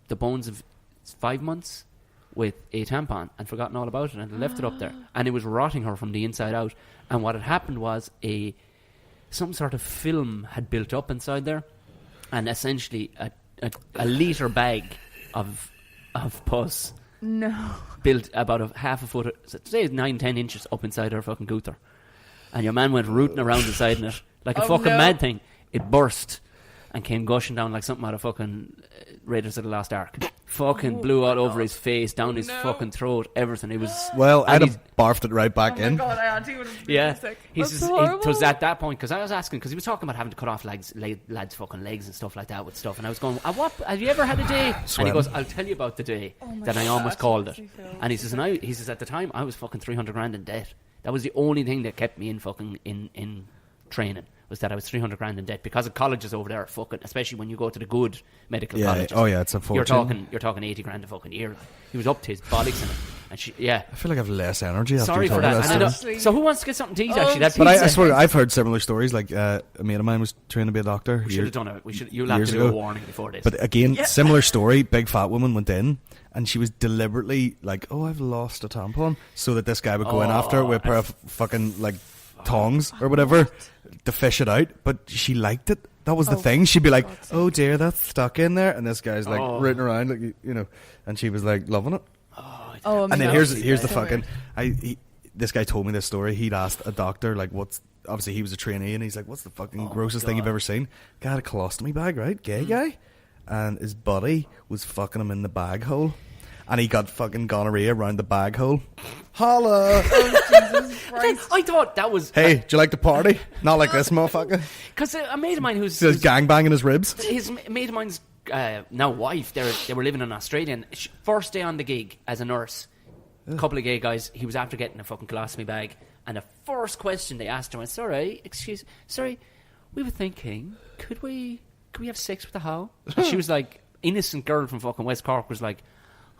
the bones of 5 months. With a tampon and forgotten all about it and left it up there, and it was rotting her from the inside out. And what had happened was some sort of film had built up inside there, and essentially a litre bag of pus built about a half a foot, say 9-10 inches up inside her fucking gooter. And your man went rooting around inside in it like a fucking mad thing. It burst and came gushing down like something out of fucking Raiders of the Lost Ark. Fucking blew out over his face, down his fucking throat, everything. It was. Well, I'd have barfed it right back in. Oh my God, I had to. It was at that point because I was asking because he was talking about having to cut off lads' fucking legs and stuff like that with stuff, and I was going, "What? Have you ever had a day?" And he goes, "I'll tell you about the day that I almost called it." And he says, at the time I was fucking 300 grand in debt. That was the only thing that kept me in fucking in training. Was that I was 300 grand in debt because of colleges over there, fucking, especially when you go to the good medical colleges. Oh yeah, it's a fortune. You're talking 80 grand a fucking year. He was up to his bollocks in it, and I feel like I have less energy. Sorry for that. So who wants to get something to eat? Actually, but I swear I've heard similar stories. Like a mate of mine was trying to be a doctor. We should have done it. You'll have to do a warning before this. But again, similar story. Big fat woman went in, and she was deliberately like, "Oh, I've lost a tampon," so that this guy would go in after her with a pair of fucking like tongs or whatever to fish it out. But she liked it. That was the thing. She'd be like, "Oh dear, that's stuck in there," and this guy's like rooting around, like you know, and she was like loving it. And then here's the fucking. This guy told me this story. He'd asked a doctor like, "What's?" Obviously, he was a trainee, and he's like, "What's the fucking grossest thing you've ever seen?" Guy had a colostomy bag, right? Gay guy, and his buddy was fucking him in the bag hole. And he got fucking gonorrhea around the bag hole. Holla! Jesus Christ. I thought that was... Hey, do you like to party? Not like this, motherfucker. Because a mate of mine who's gangbanging his ribs. His mate of mine's now wife, they were living in Australia. And first day on the gig as a nurse, a couple of gay guys, he was after getting a fucking colostomy bag. And the first question they asked her was, sorry, we were thinking, could we have sex with a hoe? And she was like, innocent girl from fucking West Cork was like,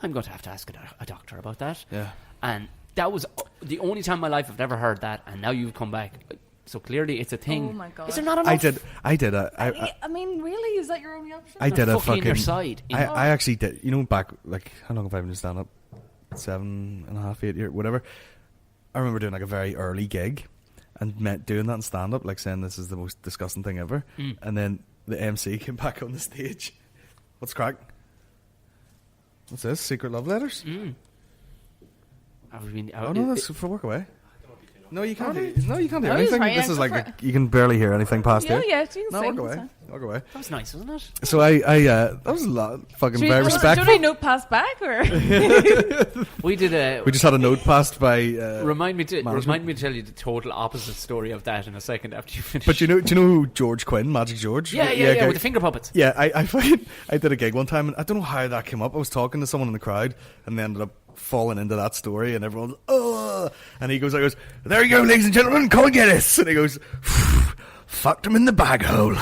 I'm going to have to ask a doctor about that. Yeah. And that was the only time in my life I've ever heard that, and now you've come back. So clearly it's a thing. Oh my God. Is there not enough? I did. I mean, really, is that your only option? I did a fucking fucking. your side. I actually did. You know, back like how long have I been stand up? 7.5, 8 years, whatever. I remember doing like a very early gig, and doing that in stand up, like saying this is the most disgusting thing ever. And then the MC came back on the stage. What's crack? What's this? Secret love letters? Oh no, that's for work away. No, you can't. You can't do anything. This is like you can barely hear anything past here. Yeah, you can no, sing. Walk away. That was nice, wasn't it? So I that was a lot. Fucking very respectful. Do we note pass back or? We did we just had a note passed by. Remind me to tell you the total opposite story of that in a second after you finish. But do you know who George Quinn, Magic George? Yeah, with the finger puppets. Yeah, I did a gig one time, and I don't know how that came up. I was talking to someone in the crowd, and they ended up falling into that story, and everyone's and he goes, there you go, ladies and gentlemen, Colin Geddis, and he goes, fucked him in the bag hole.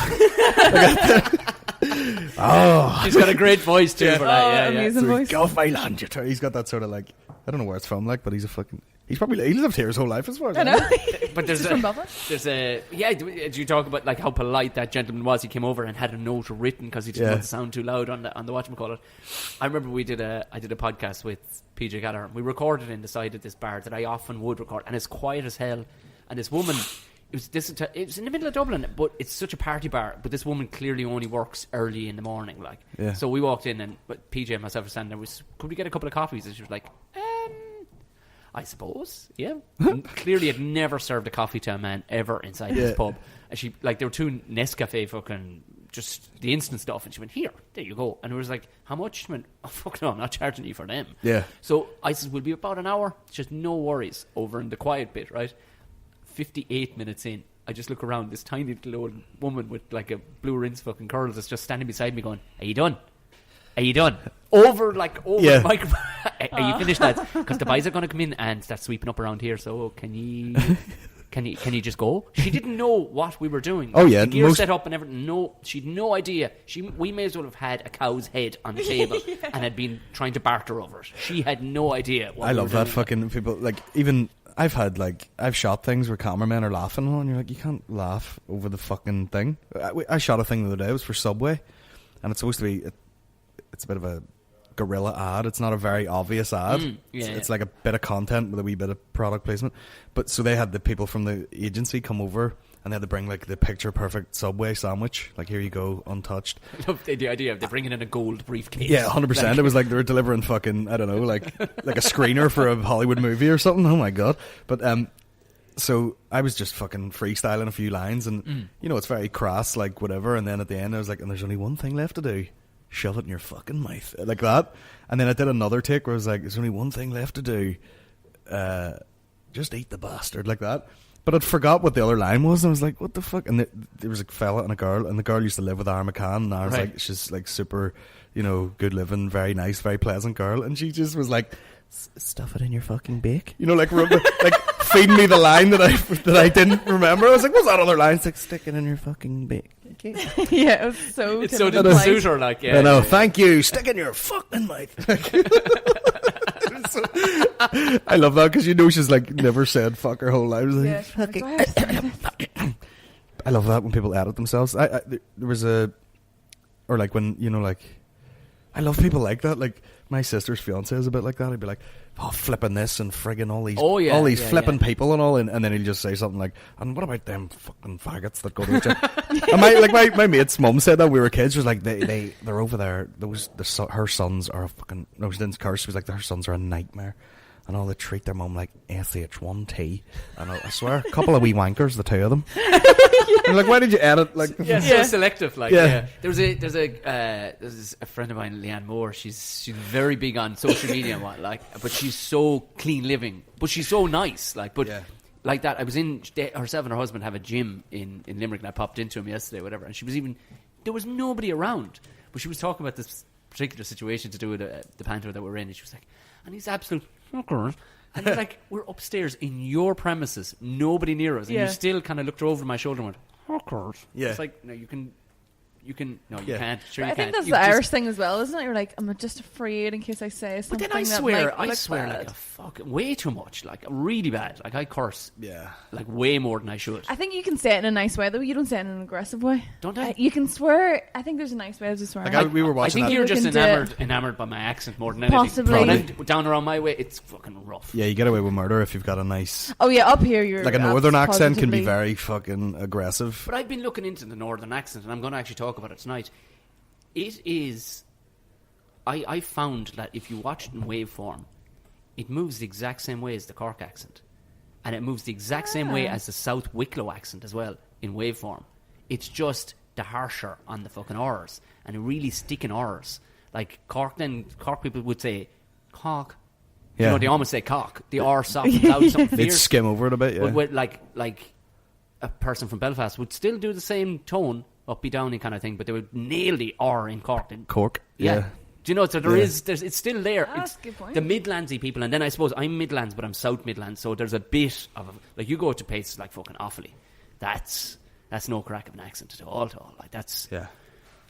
He's got a great voice too for that. Amazing voice. Go off my land, he's got that sort of like, I don't know where it's from, like, but he lived here his whole life as far as I know. But there's did you talk about like how polite that gentleman was? He came over and had a note written because he didn't want to sound too loud on the whatchamacallit. I remember I did a podcast with PJ Gallagher. We recorded inside at this bar that I often would record, and it's quiet as hell. And this woman, it was in the middle of Dublin, but it's such a party bar. But this woman clearly only works early in the morning, like. Yeah. So we walked in, but PJ and myself were standing there. Could we get a couple of coffees? And she was like, I suppose, yeah. Clearly had never served a coffee to a man ever inside this pub. And she, like, there were 2 Nescafe fucking, just the instant stuff. And she went, here, there you go. And it was like, how much? She went, oh, fuck no, I'm not charging you for them. Yeah. So I said, we'll be about an hour. Just no worries over in the quiet bit, right? 58 minutes in, I just look around. This tiny little old woman with, like, a blue rinse fucking curls is just standing beside me going, are you done? Are you done? Over the microphone. Are you finished, lads? Because the boys are going to come in and start sweeping up around here. So can you just go? She didn't know what we were doing. Oh yeah, the gear set up and everything. No, she'd no idea. We may as well have had a cow's head on the table and had been trying to barter over it. She had no idea. I love that fucking people. Like even I've shot things where cameramen are laughing and you're like, you can't laugh over the fucking thing. I shot a thing the other day. It was for Subway, and it's supposed to be. It's a bit of a guerrilla ad. It's not a very obvious ad. It's like a bit of content with a wee bit of product placement. But so they had the people from the agency come over and they had to bring like the picture perfect Subway sandwich. Like, here you go, untouched. I love the idea of they bringing in a gold briefcase. Yeah, 100%. Like, it was like they were delivering fucking, I don't know, like a screener for a Hollywood movie or something. Oh my God. But so I was just fucking freestyling a few lines and you know, it's very crass, like whatever. And then at the end I was like, and there's only one thing left to do. Shove it in your fucking mouth. Like that. And then I did another take where I was like, there's only one thing left to do. Just eat the bastard. Like that. But I'd forgot what the other line was. And I was like, what the fuck? And there was a fella and a girl. And the girl used to live with Aaron McCann. And I was like, she's like super, you know, good living, very nice, very pleasant girl. And she just was like, stuff it in your fucking bake. You know, like feeding me the line that I didn't remember. I was like, what's that other line? It's like, stick it in your fucking bake. Yeah, it was so. It's so didn't suit her, like, yeah. I know. Thank you. Stick in your fucking mouth. I love that because you know she's like never said fuck her whole life. Like, I love that when people edit themselves. There was or like when you know, like, I love people like that. Like my sister's fiance is a bit like that. I'd be like, oh, flipping this and frigging all these flipping people and all, and then he'll just say something like, and what about them fucking faggots that go to the gym? And my mate's mum said that when we were kids. She was like, they're over there. Her sons are a fucking, no, she didn't curse. She was like, her sons are a nightmare. And all they treat their mum like SH1T. And I swear, a couple of wee wankers, the 2 of them. I'm like, why did you edit? Like, so selective. Like, There's a friend of mine, Leanne Moore. She's very big on social media and what, like, but she's so clean living. But she's so nice, like, but. Yeah. Like that, I was herself and her husband have a gym in Limerick, and I popped into him yesterday, whatever. And there was nobody around, but she was talking about this particular situation to do with the Panther that we're in, and she was like, and these absolute fuckers And they're like, we're upstairs in your premises, nobody near us, and you still kind of looked over my shoulder and went, "Hookers." Yeah. It's like, no, you can't. Sure, you I think can't. that's You've the just- Irish thing as well, isn't it? You're like, I'm just afraid in case I say But something. then I that swear, might look like bad. a fucking way too much, like really bad. Like I curse, Yeah. like way more than I should. I think you can say it in a nice way, though. You don't say it in an aggressive way. Don't I? You can swear. I think there's a nice way of swearing. Like we were I watching think that. you're just People can do enamored by my accent more than anything. Possibly. When I'm down around my way, it's fucking rough. Yeah, you get away with murder if you've got a nice... Oh yeah, up here you're Like a northern accent can be positively- very fucking aggressive. But I've been looking into the northern accent, and I'm going to actually talk about it tonight. It is... I found that if you watch it in waveform, it moves the exact same way as the Cork accent. And it moves the exact same way as the South Wicklow accent as well, in waveform. It's just the harsher on the fucking R's, and a really sticking R's. Like Cork people would say, Cork. Yeah. You know, they almost say cock. The R softens out something They'd fierce. skim over it a bit, yeah. But with, like a person from Belfast would still do the same tone, uppy downy kind of thing, but they would nail the R in Cork. Cork, Yeah. yeah. Do you know, so Yeah. it's still there. That's It's a good point. the Midlandsy people, and then I suppose I'm Midlands, but I'm South Midlands, so there's a bit of, like, you go to places like fucking Offaly, that's no crack of an accent at all. Like, that's, Yeah.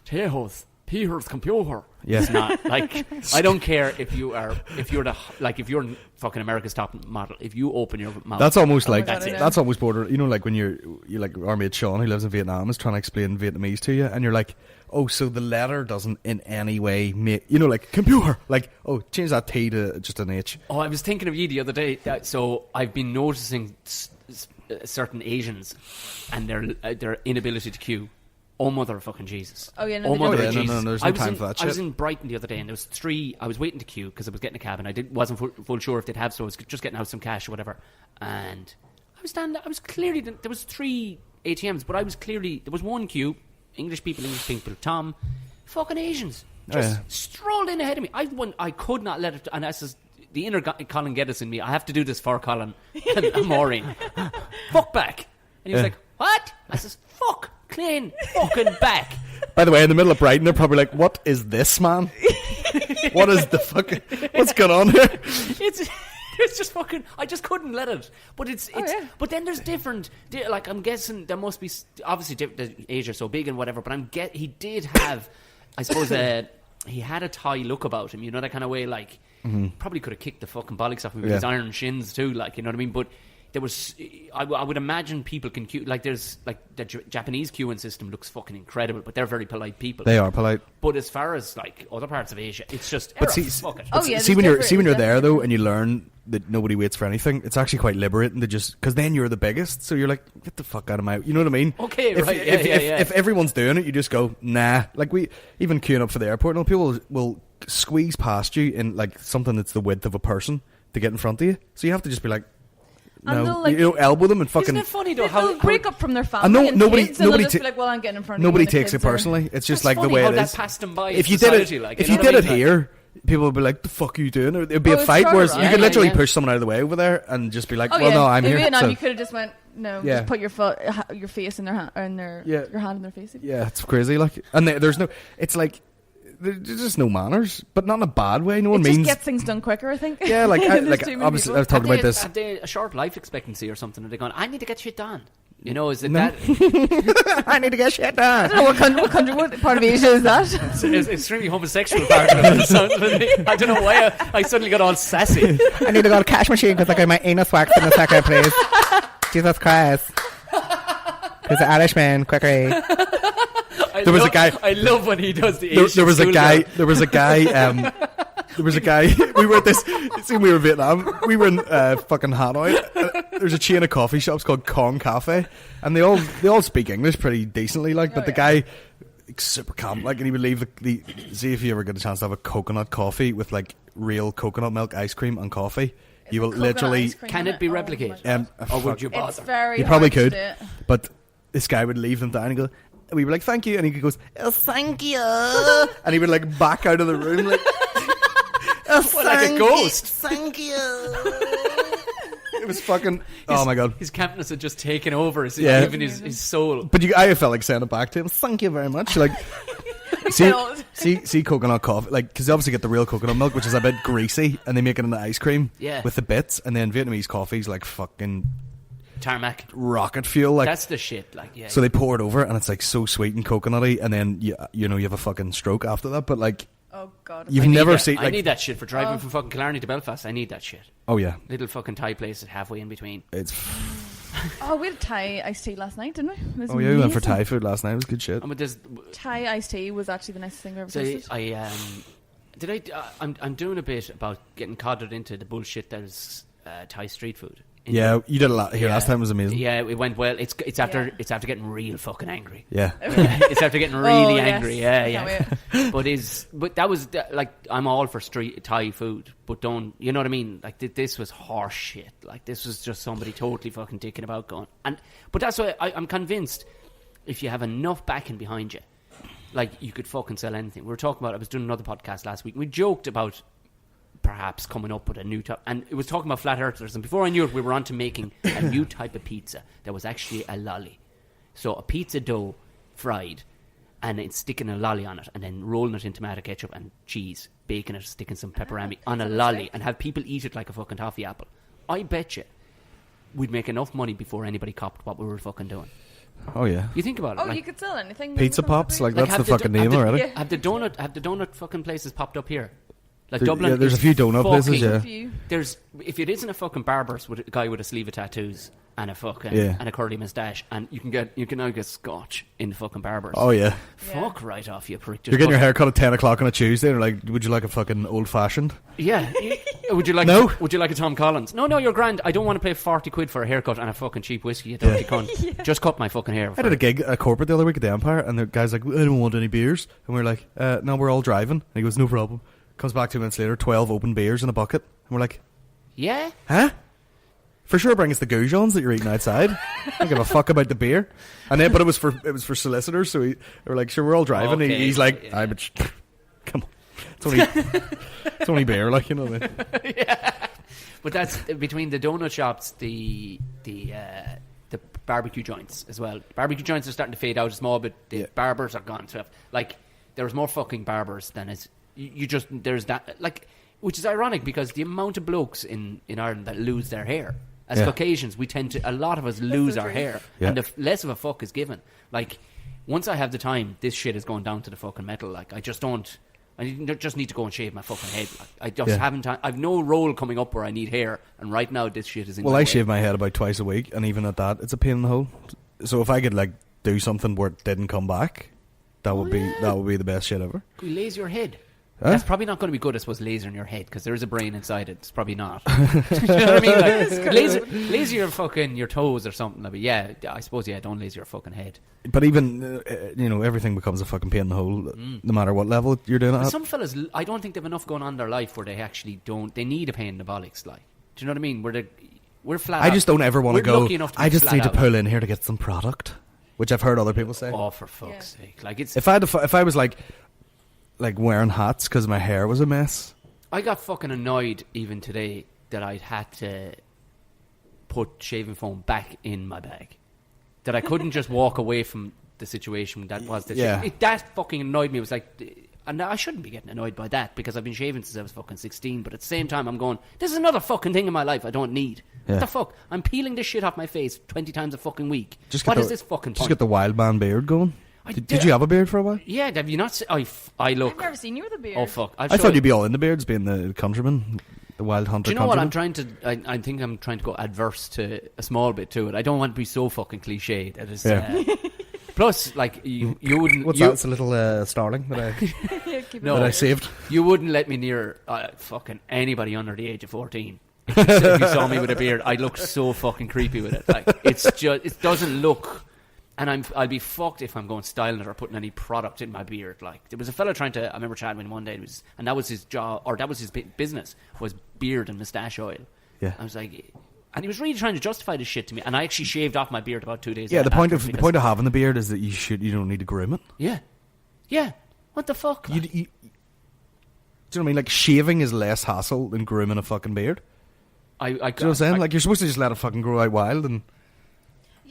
Tejo's, Peter's computer. Yeah. It's not, like, I don't care if you're fucking America's top model, if you open your mouth. That's almost like God, I know. that's almost border. You know, like when you're like our mate Sean, who lives in Vietnam, is trying to explain Vietnamese to you, and you're like, oh, so the letter doesn't in any way make, you know, like computer, like, oh, change that T to just an H. Oh, I was thinking of you the other day. So I've been noticing certain Asians and their inability to queue. Oh, motherfucking Jesus. Oh, yeah, no, Oh, they don't. mother Yeah, of no, Jesus. there's no time for that I was shit. in Brighton the other day, and there was three. I was waiting to queue because I was getting a cab, and I wasn't full sure if they'd have, so I was just getting out some cash or whatever. And I was standing. I was clearly there was 3 ATMs, but there was one queue. English people. Tom, fucking Asians, just strolled in ahead of me. I could not let it. And that's just the inner Colin Geddis in me. I have to do this for Colin and Maureen. Fuck back. And he was like, what? I says, fuck, clean fucking back. By the way, in the middle of Brighton, they're probably like, what is this, man? What is the fucking... What's going on here? It's just fucking... I just couldn't let it. But But then there's different... Like, I'm guessing there must be... Obviously, Asia's so big and whatever, but he did have... I suppose he had a Thai look about him, you know, that kind of way, like... Probably could have kicked the fucking bollocks off him with his iron shins too, like, you know what I mean? But... There was, I would imagine people can queue, like there's, like the Japanese queuing system looks fucking incredible, but they're very polite people. They are polite. But as far as like other parts of Asia, it's just, But fuck it. Oh, yeah, see there's when you're there different- though, and you learn that nobody waits for anything, it's actually quite liberating to just, because then you're the biggest, so you're like, get the fuck out of my, you know what I mean? Okay, if, right, if everyone's doing it, you just go, nah. Like we even queuing up for the airport, and people will squeeze past you in like something that's the width of a person to get in front of you, so you have to just be like, And no, they'll, like- you know, elbow them and fucking. Isn't it funny though They'll how break up from their family. And and nobody kids, and they'll just ta- be like, well, I'm getting in front of nobody you. and the takes it kids are- personally. It's just That's like the funny way how it that is. passed them by If in you did society, it, like, if you you know what did I it mean? here, people would be like, "The fuck are you doing?" Or it'd be Oh, a it's fight. further, Whereas right? you could Yeah, literally yeah. push someone out of the way over there and just be like, Oh, "Well, yeah. no, I'm in here." Vietnam, So, you could have just went, no, Yeah. just put your face in their hand, or in their Yeah. your hand in their face. yeah, it's crazy. Like, and there's no. It's like there's just no manners, but not in a bad way. No one It just means. gets things done quicker, I think. Yeah, like There's too many obviously people. I've talked about this. Had they a short life expectancy or something? Are they going, I need to get shit done? You know, is it No. that? I need to get shit done. I don't know what country, what part of Asia is that? It's extremely homosexual part of it. Sounds to me. I don't know why I suddenly got all sassy. I need to go to cash machine because I got my anus waxed in a second, please. Jesus Christ. There's an Irishman, quickly. There was a guy. I love when he does the. There was a guy. There was a guy. We were at this. See, we were in Vietnam. We were in fucking Hanoi. There's a chain of coffee shops called Kong Cafe, and they all speak English pretty decently. Like, but the guy, like, super calm. Like, and he would leave the. See if you ever get a chance to have a coconut coffee with like real coconut milk ice cream and coffee. You will Coconut literally. ice cream Can in it be Oh my replicated? God. Or would you It's bother? very You probably hard could, to do it. but this guy would leave them down and go. And we were like, "Thank you," and he goes, "Oh, thank you," and he would like back out of the room like, "Oh, Well, like a ghost. Thank you." It was fucking. Oh my god. His campness had just taken over. Yeah. Even his soul. But I felt like saying it back to him. Thank you very much. Like, see coconut coffee, like, because they obviously get the real coconut milk, which is a bit greasy, and they make it into ice cream with the bits, and then Vietnamese coffee's like fucking tarmac rocket fuel, like that's the shit, like so they pour it over and it's like so sweet and coconutty, and then you have a fucking stroke after that. But like, oh god, you've never seen. I need that shit for driving from fucking Killarney to Belfast. I need that shit. Oh yeah, little fucking Thai place halfway in between. It's we had Thai iced tea last night, didn't we? Oh yeah, we went for Thai food last night. It was good shit. Thai iced tea was actually the nicest thing I've ever tasted. I'm doing a bit about getting codded into the bullshit that is Thai street food. Yeah, you did a lot here last time. It was amazing. Yeah, it went well. It's after getting real fucking angry. Yeah, it's after getting really angry. Yes. Yeah. but that was like, I'm all for street Thai food, but don't, you know what I mean? Like this was harsh shit. Like this was just somebody totally fucking dicking about going. But that's why I'm convinced if you have enough backing behind you, like you could fucking sell anything. We were talking about. I was doing another podcast last week. We joked about perhaps coming up with a new type, and it was talking about flat earthers, and before I knew it, we were on to making a new type of pizza that was actually a lolly. So a pizza dough fried, and it's sticking a lolly on it, and then rolling it in tomato ketchup and cheese, baking it, sticking some pepperami on a lolly, and have people eat it like a fucking toffee apple. I bet you we'd make enough money before anybody copped what we were fucking doing. Oh yeah. You think about it. Oh, you could sell anything. Pizza pops, like that's the fucking name already. Have the donut fucking places popped up here? Like Dublin, there's a few donut places. Yeah, there's, if it isn't a fucking barber's with a guy with a sleeve of tattoos and a fucking and a curly moustache, and you can now get scotch in the fucking barber's. Oh yeah, fuck right off, you prick. You're getting your hair cut at 10 o'clock on a Tuesday, and like, would you like a fucking old fashioned? Yeah. Would you like Would you like a Tom Collins? No, you're grand. I don't want to pay 40 quid for a haircut and a fucking cheap whiskey. You dirty cunt. Just cut my fucking hair. I did a gig at corporate the other week at the Empire, and the guy's like, I don't want any beers, and we're like, no, we're all driving. And he goes, no problem. Comes back 2 minutes later, 12 open beers in a bucket, and we're like, yeah, huh? For sure, bring us the goujons that you're eating outside. I don't give a fuck about the beer. And then, but it was for solicitors, so we were like, sure, we're all driving. Okay. He's like, come on, it's only beer, like, you know what I mean? Yeah. But that's between the donut shops, the barbecue joints as well. Barbecue joints are starting to fade out a small bit. The barbers are gone. So like, there's more fucking barbers than is. There's that, like, which is ironic because the amount of blokes in Ireland that lose their hair as Caucasians, a lot of us lose our hair, and the less of a fuck is given. Like, once I have the time, this shit is going down to the fucking metal. Like, I just need to go and shave my fucking head. Like, I just haven't time. I've no role coming up where I need hair, and right now this shit is in. Well, I shave my head about twice a week, and even at that, it's a pain in the hole. So if I could like do something where it didn't come back, that would be the best shit ever. Could you laser your head? That's probably not going to be good, I suppose, laser in your head, because there is a brain inside it. It's probably not. Do you know what I mean? Like, laser your toes or something. Like, yeah, I suppose, don't laser your fucking head. But even, everything becomes a fucking pain in the hole, no matter what level you're doing it at. Some fellas, I don't think they have enough going on in their life where they actually they need a pain in the bollocks, like. Do you know what I mean? We're flat I just don't ever want to go, I just need to pull out. in here to get some product, which I've heard other people say. Oh, for fuck's sake. Like, it's... If I was like wearing hats because my hair was a mess. I got fucking annoyed even today that I'd had to put shaving foam back in my bag. That I couldn't just walk away from the situation that was. That fucking annoyed me. It was like, and I shouldn't be getting annoyed by that because I've been shaving since I was fucking 16. But at the same time, I'm going, this is another fucking thing in my life I don't need. Yeah. What the fuck? I'm peeling this shit off my face 20 times a fucking week. What is this fucking point? Just get the wild man beard going. Did you have a beard for a while? Yeah, have you not? I look. I've never seen you with a beard. Oh fuck! I thought you'd be all in the beards, being the countryman, the wild hunter. Do you know what I'm trying to? I think I'm trying to go adverse to a small bit to it. I don't want to be so fucking cliche. That is. Plus, like you wouldn't. What's that? It's a little starling that I saved. You wouldn't let me near fucking anybody under the age of 14. If you saw me with a beard, I'd look so fucking creepy with it. Like it doesn't look. And I'll be fucked if I'm going styling it or putting any product in my beard. Like, there was a fella I remember chatting with him one day, and that was his job, or that was his business, was beard and moustache oil. Yeah. I was like, and he was really trying to justify this shit to me, and I actually shaved off my beard about 2 days. Yeah, the point of having the beard is that you don't need to groom it. Yeah. What the fuck? Do you know what I mean? Like, shaving is less hassle than grooming a fucking beard. Do you know what I'm saying? Like, you're supposed to just let it fucking grow out wild and.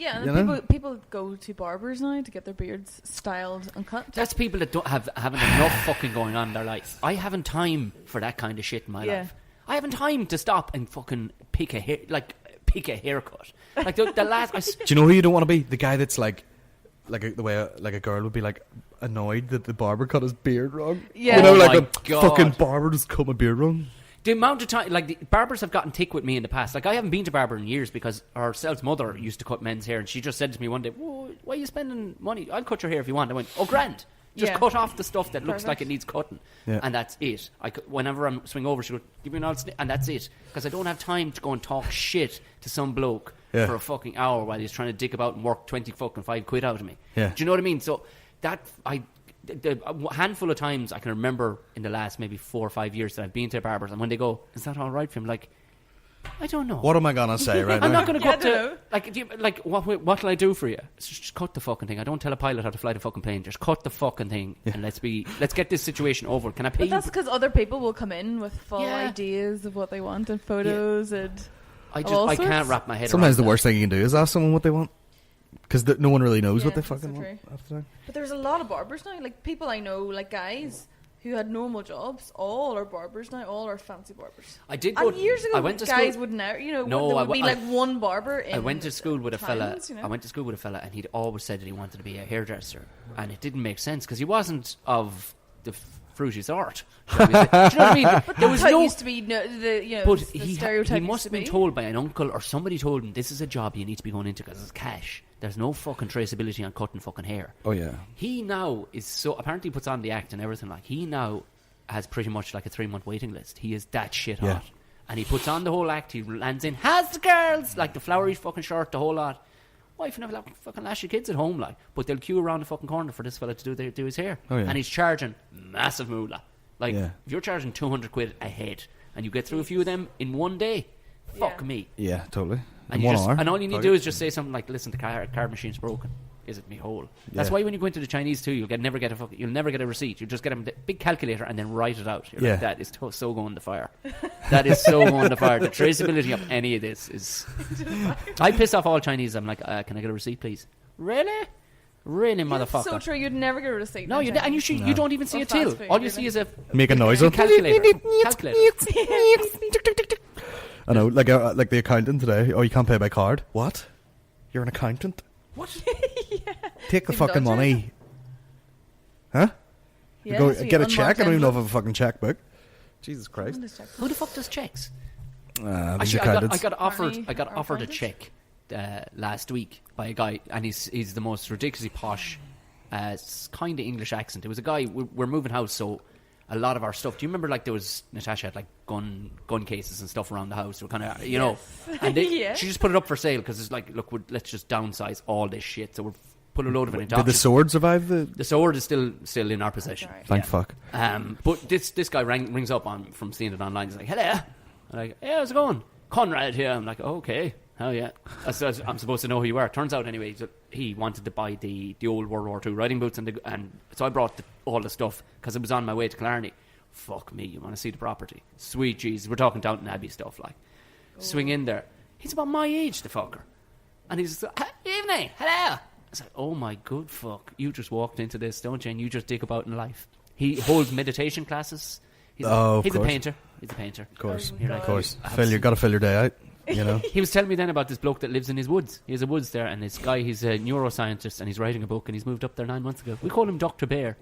Yeah, You and know? people go to barbers now to get their beards styled and cut. That's people that don't haven't enough fucking going on in their life. I haven't time for that kind of shit in my life. I haven't time to stop and fucking pick a haircut. Like the last. Do you know who you don't want to be? The guy that's the way a girl would be like annoyed that the barber cut his beard wrong. Yeah. You know, Oh like my a God. fucking barber just cut my beard wrong. The amount of time, like, the barbers have gotten thick with me in the past. Like, I haven't been to barber in years because ourselves mother used to cut men's hair, and she just said to me one day, "Whoa, why are you spending money? I'll cut your hair if you want." I went, "Oh, grand. Just cut off the stuff that looks like it needs cutting." Yeah. And that's it. Whenever I'm swing over, she goes, "Give me an old and that's it. Because I don't have time to go and talk shit to some bloke for a fucking hour while he's trying to dick about and work 5 quid out of me. Yeah. Do you know what I mean? So that a handful of times I can remember in the last maybe 4 or 5 years that I've been to barbers, and when they go, "Is that all right for him?" Like, I don't know. What am I gonna say right now? I'm not going to go Yeah, up I don't to what'll I do for you? Just cut the fucking thing. I don't tell a pilot how to fly the fucking plane. Just cut the fucking thing and let's get this situation over. Can I pay But you? that's because other people will come in with full ideas of what they want and photos and I all can't sorts. wrap my head Sometimes around the worst thing you can do is ask someone what they want, because no one really knows Yeah, what they that's fucking so want. true. Half the time. But there's a lot of barbers now. Like people I know, like guys who had normal jobs, all are barbers now. All are fancy barbers. I did go. And years ago, I went to guys school. would never, No, there would I- be like one barber. In I went to school with a fella. towns, I went to school with a fella, and he'd always said that he wanted to be a hairdresser, and it didn't make sense because he wasn't of the fruity sort. Shall we say. Do you know what I mean? There was That's how it no. used to be. But the he stereotype must have been told by an uncle or somebody told him this is a job you need to be going into because it's cash. There's no fucking traceability on cutting fucking hair. Oh yeah. He now is so apparently puts on the act and everything. Like he now has pretty much like a 3-month waiting list. He is that shit hot, and he puts on the whole act. He lands in, has the girls like the flowery fucking shirt, the whole lot. Wife and have fucking lashy kids at home, like, but they'll queue around the fucking corner for this fella to do his hair, and he's charging massive moolah. Like if you're charging 200 quid a head and you get through a few of them in one day, fuck me. Yeah, totally. And, In 1 hour. and all you need to do is just say something like, "Listen, the card machine's broken. Is it me whole?" That's why when you go into the Chinese too, you'll never get a receipt. You just get a big calculator and then write it out. You're like, that is so going to fire. That is so going to fire. The traceability of any of this is. I piss off all Chinese. I'm like, "Can I get a receipt, please?" Really, motherfucker. So true. You'd never get a receipt. No, you and you don't even see Or a till. fast food, All you really. see is a Make a noise. calculator. I know, like the accountant today. Oh, you can't pay by card. What? You're an accountant? What? Take the Even fucking dodger. money. Huh? Yeah, Go has to be get a unmarked check. I don't even know if I envelope. have a fucking checkbook. Jesus Christ. Who the fuck does checks? These Actually, accountants. I got Apparently, offered our a accountants. check last week by a guy, and he's the most ridiculously posh, kind of English accent. It was a guy. We're moving house, so a lot of our stuff. Do you remember, like, there was Natasha had like gun cases and stuff around the house? We're kind of, know, and she just put it up for sale because it's like, look, let's just downsize all this shit. So we're put a load of it into Did the auction. sword survive the? The sword is still in our possession. Right. Thank fuck. But this guy rings up from seeing it online. He's like, "Hello." I'm like, "Hey, how's it going? Conrad here." I'm like, "Oh, okay, hell yeah." I'm supposed to know who you are. Turns out, anyway, he wanted to buy the old World War II riding boots, and so I brought all the stuff because it was on my way to Killarney. Fuck me, you want to see the property? Sweet Jesus, we're talking Downton Abbey stuff, like. Swing in there. He's about my age, the fucker, and he's like, "Evening, hello." I was like, "Oh my good fuck, you just walked into this, don't you? And you just dig about in life." He holds meditation classes. He's a course. painter. He's a painter. Of course, You're of like, course. Absolutely. Got to fill your day out. You know. He was telling me then about this bloke that lives in his woods. He has a woods there, and this guy, he's a neuroscientist, and he's writing a book, and he's moved up there 9 months ago. We call him Dr. Bear.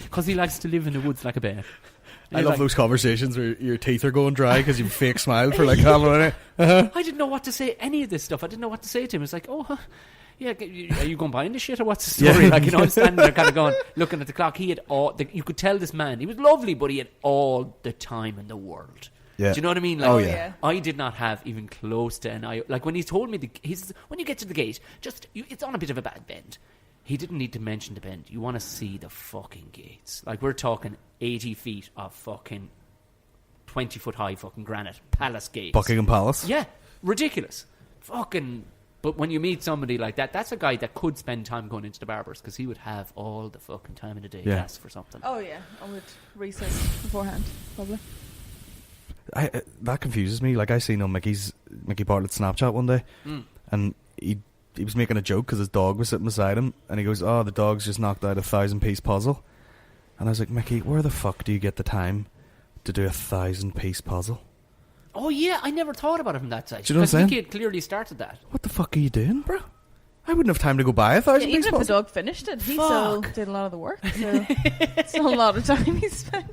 Because he likes to live in the woods like a bear. And I he's love like, those conversations where your teeth are going dry because you fake smile for like half a minute. I didn't know what to say, any of this stuff. I didn't know what to say to him. It's like, "Oh, yeah, are you going buying this shit or what's the story?" Yeah. Like, I'm standing there kind of going, looking at the clock. He had you could tell this man, he was lovely, but he had all the time in the world. Yeah. Do you know what I mean? Like, Oh, yeah. I did not have even close to an eye. Like, when he told me, when you get to the gate, it's on a bit of a bad bend. He didn't need to mention the bend. You want to see the fucking gates. Like, we're talking 80 feet of fucking 20-foot high fucking granite palace gates. Buckingham Palace. Yeah, ridiculous. Fucking. But when you meet somebody like that, that's a guy that could spend time going into the barbers because he would have all the fucking time in the day to ask for something. Oh yeah, I would research beforehand, probably. That confuses me. Like I seen on Mickey Bartlett's Snapchat one day, and he was making a joke because his dog was sitting beside him, and he goes, "Oh, the dog's just knocked out a 1,000-piece puzzle." And I was like, "Mickey, where the fuck do you get the time to do a 1,000-piece puzzle?" Oh yeah, I never thought about it from that side. Do you know what I'm saying? Mickey had clearly started that. What the fuck are you doing, bro? I wouldn't have time to go buy a 1,000-piece even if puzzle. the dog finished it, he still did a lot of the work. So it's a lot of time he spent.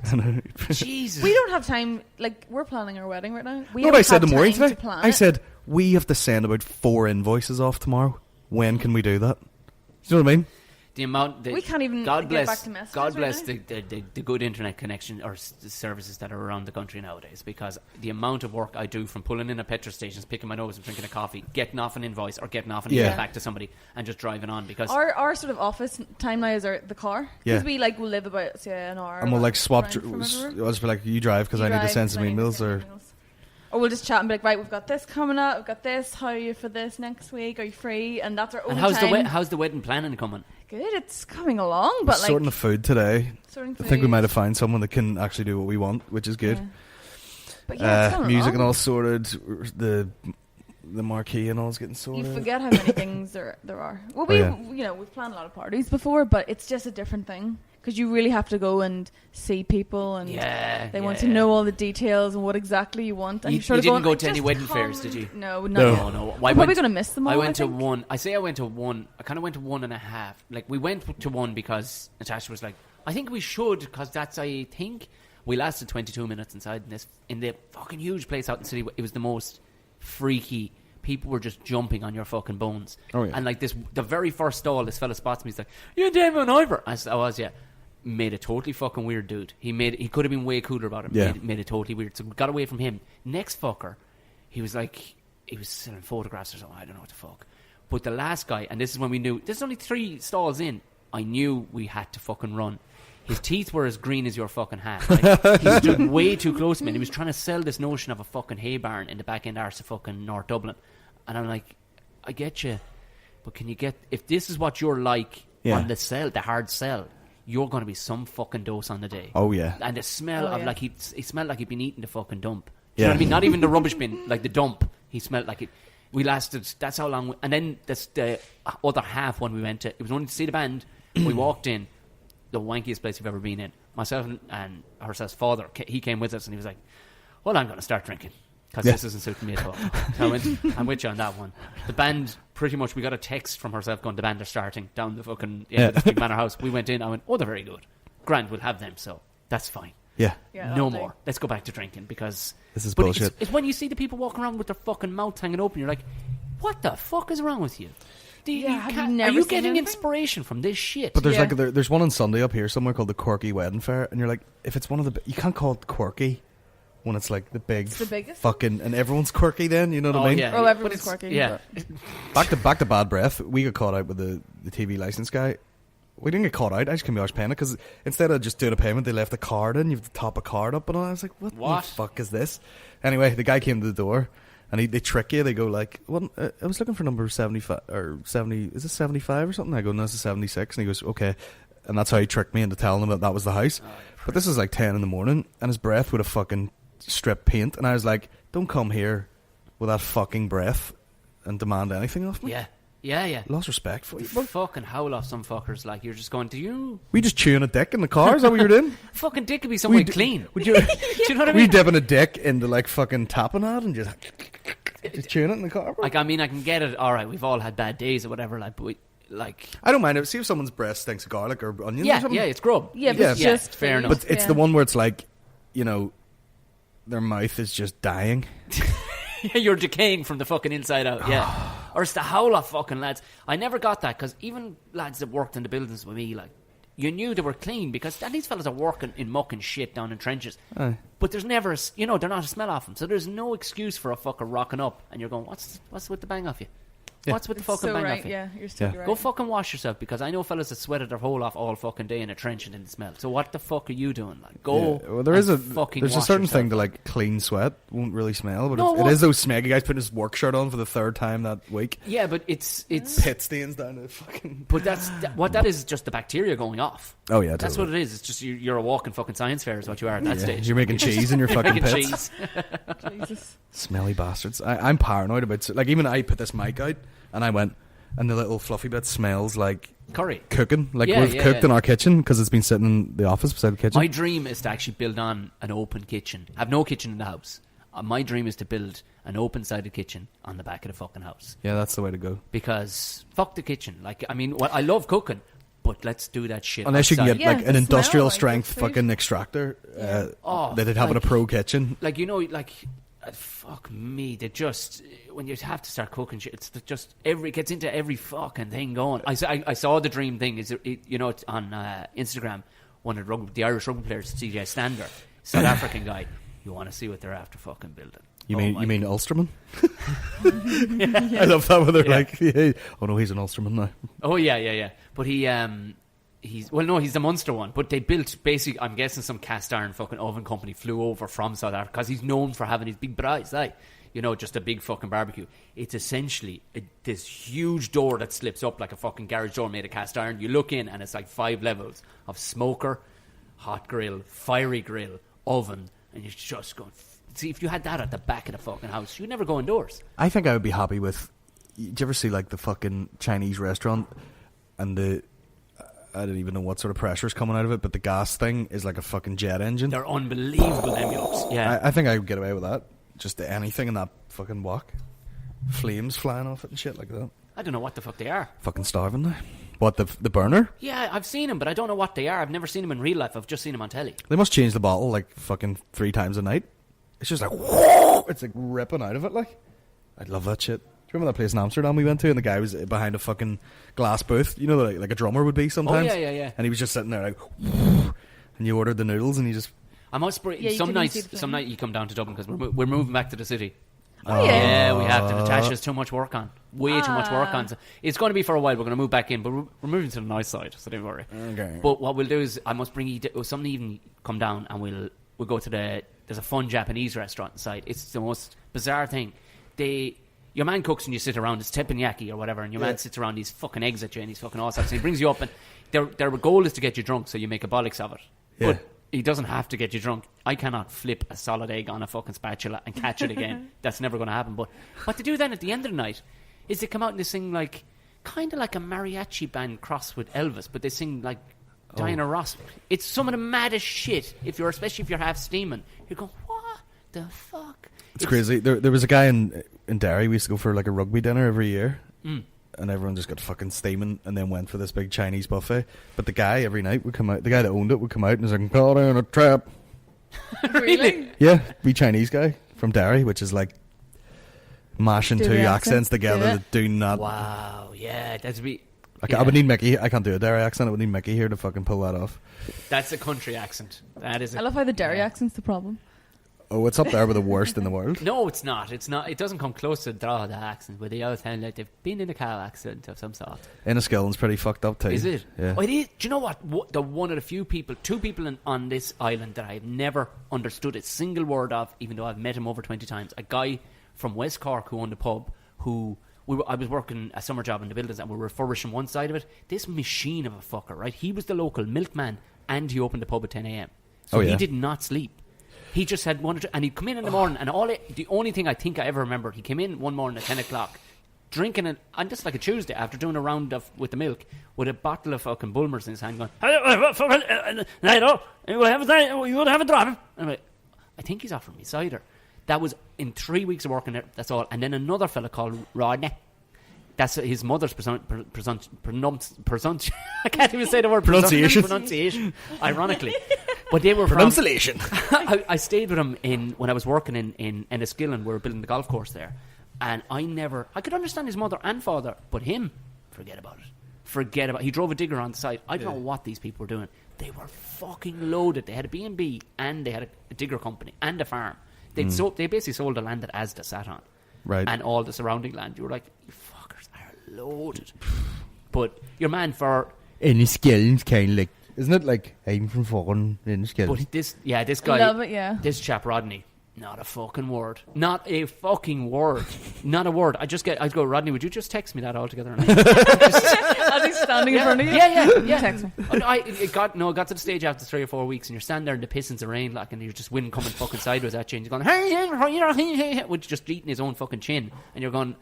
Jesus. We don't have time. Like, we're planning our wedding right now. We What don't I said to have Maureen time today? plan I it. said, we have to send about 4 invoices off tomorrow. When can we do that? Do you know what I mean? The amount we can't even God get bless, back to messages God bless right the good internet connection or the services that are around the country nowadays, because the amount of work I do from pulling in at petrol stations, picking my nose and drinking a coffee, getting off an invoice or getting off an email back to somebody and just driving on, because our sort of office time now is the car, because we like will live about say an hour And we'll like swap. from everywhere. I'll just be like, you drive because I need to send some emails, or we'll just chat and be like, right, we've got this coming up, we've got this, how are you for this next week, are you free? And that's our own and how's time. how's the wedding planning coming? Good, it's coming along, but like sorting the food today. Sorting I think we food. might have found someone that can actually do what we want, which is good. Yeah. But yeah, it's coming music along. and all sorted. The marquee and all's getting sorted. You forget how many things there are. Well, we've planned a lot of parties before, but it's just a different thing because you really have to go and see people, and they want to know all the details and what exactly you want. And You sort of didn't going, go to any just wedding come. fairs, did you? No. No. We're probably going to miss them all. I went to think. one. I say I went to one. I kind of went to 1.5. Like, we went to one because Natasha was like, I think we should, because that's, I think, we lasted 22 minutes inside in the fucking huge place out in the city. It was the most freaky. People were just jumping on your fucking bones. Oh, yeah. And like the very first stall, this fella spots me. He's like, "You David Ivor?" I said, "I was, yeah." Made it totally fucking weird, dude. He could have been way cooler about it. Yeah. Made it totally weird. So we got away from him. Next fucker, he was selling photographs or something. I don't know what the fuck. But the last guy, and this is when we knew, there's only 3 stalls in. I knew we had to fucking run. His teeth were as green as your fucking hat. Right? He stood way too close to me. And he was trying to sell this notion of a fucking hay barn in the back end arse of fucking North Dublin. And I'm like, I get you, but can you get, if this is what you're like on the hard sell, you're going to be some fucking dose on the day. Oh yeah. And the smell of like he smelled like he'd been eating the fucking dump. Do you know what I mean? Not even the rubbish bin, like the dump. He smelled like it. We lasted. That's how long. And then the other half when we went to, it was only to see the band. We walked in, the wankiest place we've ever been in. Myself and herself's father, he came with us, and he was like, "Well, I'm going to start drinking because this isn't suiting me at all." So I'm with you on that one. The band, pretty much, we got a text from herself going, "The band are starting down the fucking end of the Big Manor House." We went in. I went, "Oh, they're very good. Grant, we'll have them, so that's fine." Yeah. No more. Let's go back to drinking, because this is bullshit. It's when you see the people walking around with their fucking mouth hanging open, you're like, what the fuck is wrong with you? Are you getting inspiration from this shit? But there's there's one on Sunday up here somewhere called the Quirky Wedding Fair, and you're like, if it's one of the, you can't call it quirky when it's like the biggest fucking, and everyone's quirky then, you know what I mean? Yeah. Oh, everyone's quirky. Yeah. Back to bad breath. We got caught out with the TV license guy. We didn't get caught out. I just came out paying it because instead of just doing a payment, they left a card in. You have to top a card up, and all. I was like, "What the fuck is this?" Anyway, the guy came to the door, and they trick you. They go like, "Well, I was looking for number 75 or 70. Is it 75 or something?" I go, "No, it's a 76." And he goes, "Okay," and that's how he tricked me into telling him that was the house. But this is like 10 in the morning, and his breath would have fucking stripped paint, and I was like, "Don't come here with that fucking breath and demand anything off me." Yeah. Lost respect for you. Fucking howl off some fuckers. Like, you're just going, do you? We just chewing a dick in the car. Is that what you were doing? Fucking dick could be somewhere clean. Would you? Do you know what I mean? We dipping a dick into like fucking tapping it and just chewing it in the car. Bro. Like, I mean, I can get it. All right, we've all had bad days or whatever. Like, but I don't mind it. See if someone's breast stinks of garlic or onions. Or something. Yeah, it's grub. Yeah, but it's just fair enough. But it's the one where it's like, you know, their mouth is just dying. You're decaying from the fucking inside out, yeah. Or it's the howl of fucking lads. I never got that, because even lads that worked in the buildings with me, like, you knew they were clean, because these fellas are working in muck and shit down in trenches. Aye. But there's never, they're not a smell off them, so there's no excuse for a fucker rocking up, and you're going, what's with the bang off you? Yeah. What's with the fucking bang off you? Yeah, you're still right. Go fucking wash yourself, because I know fellas that sweated their hole off all fucking day in a trench and didn't smell. So what the fuck are you doing? Like, go. Yeah. Well, there's a certain yourself. thing to like clean sweat won't really smell, but No, it is those smeggy guys putting his work shirt on for the 3rd time that week. Yeah, but it's pit stains down the fucking. But what that is just the bacteria going off. Oh yeah, that's what it is. It's just you're a walking fucking science fair is what you are at that stage. You're making cheese in your fucking making pits. Jesus. Smelly bastards. I'm paranoid about, like, even I put this mic out and I went, and the little fluffy bit smells like curry cooking. Like we've cooked in our kitchen because it's been sitting in the office beside the kitchen. My dream is to actually build on an open kitchen. I have no kitchen in the house. My dream is to build an open-sided kitchen on the back of the fucking house. Yeah, that's the way to go. Because fuck the kitchen. Like, I mean, I love cooking, but let's do that shit unless outside. You can get like an industrial strength fucking extractor that'd have in a pro kitchen. Like, you know, like, fuck me, they just, when you have to start cooking shit, it's just it gets into every fucking thing going. I saw the dream thing, you know, it's on Instagram, one of the Irish rugby players, CJ Stander, South African guy. You want to see what they're after fucking building. You mean Ulsterman? I love that when they're like, oh no, he's an Ulsterman now. Oh yeah. But he's the Munster one. But they built basically, I'm guessing some cast iron fucking oven company flew over from South Africa because he's known for having his big braais, like, you know, just a big fucking barbecue. It's essentially this huge door that slips up like a fucking garage door made of cast iron. You look in and it's like 5 levels of smoker, hot grill, fiery grill, oven. And you're just going... See, if you had that at the back of the fucking house, you'd never go indoors. I think I would be happy with... Do you ever see, like, the fucking Chinese restaurant and I don't even know what sort of pressure's coming out of it, but the gas thing is like a fucking jet engine. They're unbelievable, them yokes. Yeah. I think I would get away with that. Just anything in that fucking wok. Flames flying off it and shit like that. I don't know what the fuck they are. Fucking starving now. What, the burner? Yeah, I've seen them, but I don't know what they are. I've never seen them in real life. I've just seen them on telly. They must change the bottle like fucking 3 times a night. It's just like, whoa, it's like ripping out of it. Like, I'd love that shit. Do you remember that place in Amsterdam we went to, and the guy was behind a fucking glass booth? You know, like a drummer would be sometimes. Oh yeah. And he was just sitting there like, whoa, and you ordered the noodles, and you just. I must. Some night you come down to Dublin because we're moving back to the city. Oh, yeah. We have to. Natasha's too much work on. Way too much work on. So it's going to be for a while. We're going to move back in, but we're moving to the nice side, so don't worry. Okay. But what we'll do is I must bring you some evening. Come down and we'll go to there's a fun Japanese restaurant inside. It's the most bizarre thing. Your man cooks and you sit around. It's teppanyaki or whatever, and your man sits around. These fucking eggs at you and he's fucking awesome. So he brings you up, and their goal is to get you drunk, so you make a bollocks of it. Yeah. But he doesn't have to get you drunk. I cannot flip a solid egg on a fucking spatula and catch it again. That's never going to happen. But what they do then at the end of the night is they come out and they sing like, kind of like a mariachi band crossed with Elvis, but they sing like Diana Ross. It's some of the maddest shit. Especially if you're half steaming, you're going, what the fuck? It's crazy. There was a guy in Derry. We used to go for like a rugby dinner every year. And everyone just got fucking steaming and then went for this big Chinese buffet. But the guy every night would come out, the guy that owned it would come out and was like, caught in a trap. Really? Yeah, be Chinese guy from Derry, which is like mashing Do 2 the accents accent? together that do not. Wow, yeah, that's me. I would need Mickey. I can't do a Derry accent. I would need Mickey here to fucking pull that off. That's a country accent. That is. I love how the Derry accent's the problem. Oh, it's up there with the worst in the world. No, it's not. It's not. It doesn't come close to draw the accent, but they all sound like they've been in a car accident of some sort. Enniskillen's pretty fucked up too. Is it? Yeah. Oh, it is. Do you know what? The one of the few people, 2 people on this island that I've never understood a single word of, even though I've met him over 20 times. A guy from West Cork who owned a pub who... I was working a summer job in the buildings and we were refurbishing one side of it. This machine of a fucker, right? He was the local milkman and he opened the pub at 10 a.m. So he did not sleep. He just had one or two, and he'd come in the morning, and the only thing I think I ever remember, he came in one morning at 10 o'clock, drinking it, and just like a Tuesday, after doing a round with the milk, with a bottle of fucking Bulmers in his hand, going, you would have a drop. I'm like, I think he's offering me cider. That was in 3 weeks of working there, that's all. And then another fella called Rodney. That's his mother's presumption. I can't even say the word pronunciation. Ironically. But they were pronunciation. I stayed with him when I was working in Enniskillen. We were building the golf course there. And I could understand his mother and father, but him, forget about it. He drove a digger on the side. I don't know what these people were doing. They were fucking loaded. They had a B&B and they had a digger company and a farm. They basically sold the land that Asda sat on. Right. And all the surrounding land. You were like, you fuckers are loaded. But your man for... Enniskillen's kind of like... Isn't it like, I'm from fucking Enniskillen? But this guy... I love it, yeah. This chap, Rodney, not a fucking word. Not a fucking word. Not a word. I'd go, Rodney, would you just text me that all together? As he's standing in front of you? Yeah. Text me. It got to the stage after 3 or 4 weeks, and you're standing there in the piss and the rain, like, and you're just wind coming fucking sideways at you, and you're going, hey, with just eating his own fucking chin, and you're going,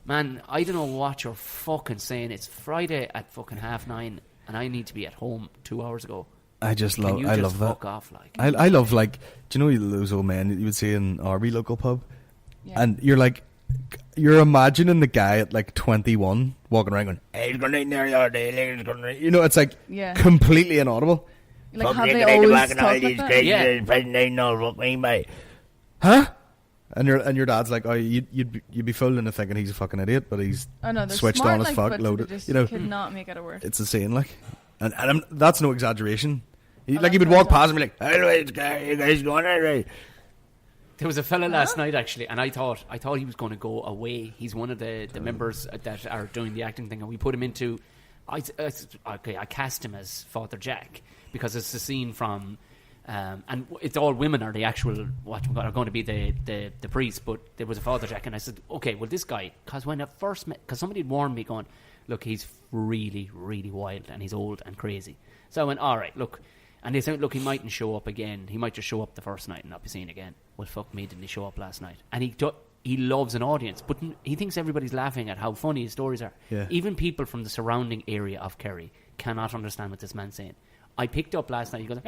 Man, I don't know what you're fucking saying. It's Friday at fucking 9:30 and I need to be at home 2 hours ago. I love that. Fuck off, like. I love, like, do you know those old men that you would see in our wee local pub? Yeah. And you're imagining the guy at like 21 walking around going, hey, he's going to eat there the other day, he's going to... You know, it's like completely inaudible. Like, have they always talked like that? Yeah. Huh? And your dad's like, oh, you'd be fooling into thinking he's a fucking idiot, but he's switched on as fuck, loaded. Just, you know, could not make it a word. It's insane, like, and that's no exaggeration. He would walk past and be like, "Hey, you guys going there, right?" There was a fella last night actually, and I thought he was going to go away. He's one of the members that are doing the acting thing, and we put him into. I cast him as Father Jack because it's the scene from. And it's all women are the actual are going to be the priest, but there was a Father Jack, and I said, okay, well this guy, because when I first met, because somebody had warned me, going, look, he's really, really wild and he's old and crazy. So I went, all right, look, and they said, look, he mightn't show up again. He might just show up the first night and not be seen again. Well, fuck me, didn't he show up last night? And he loves an audience, but he thinks everybody's laughing at how funny his stories are. Yeah. Even people from the surrounding area of Kerry cannot understand what this man's saying. I picked up last night. He goes,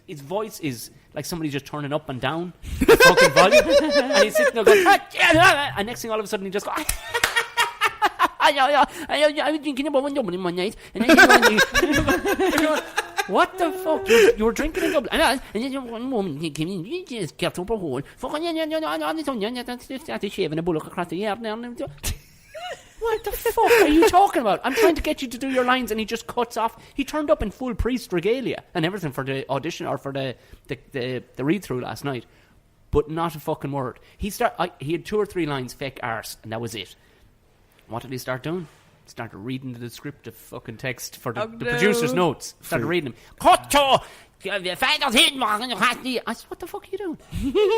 his voice is like somebody just turning up and down the fucking volume, and he's sitting there going, and next thing all of a sudden he just goes, I was drinking about one Dublin one night, and then what the fuck? You were drinking in Dublin, and then one woman he came in, you just kept up a hole, started shaving a bullock across the yard. What the fuck are you talking about? I'm trying to get you to do your lines, and he just cuts off. He turned up in full priest regalia and everything for the audition or for the read through last night, but not a fucking word. He had 2 or 3 lines fake arse, and that was it. What did he start doing? Started reading the descriptive fucking text for the producer's notes. Started reading them. I said, what the fuck are you doing?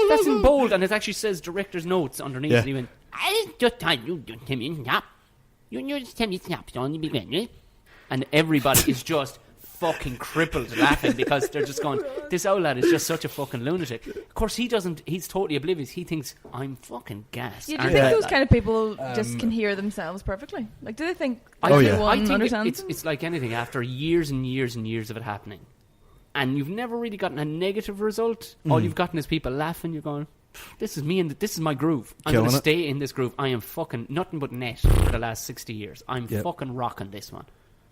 That's in bold, and it actually says director's notes underneath. Yeah. And he went, I just tell you, tell me snap. You just tell me snap, and everybody is just fucking crippled laughing because they're just going, this old lad is just such a fucking lunatic. Of course he doesn't, he's totally oblivious. He thinks, I'm fucking gassed. Yeah, do you think those kind of people just can hear themselves perfectly? Like, do they think I think understands? it's like anything. After years and years and years of it happening, and you've never really gotten a negative result, all you've gotten is people laughing. You're going, this is me, and this is my groove. I'm going to stay in this groove. I am fucking nothing but net for the last 60 years. I'm fucking rocking this one.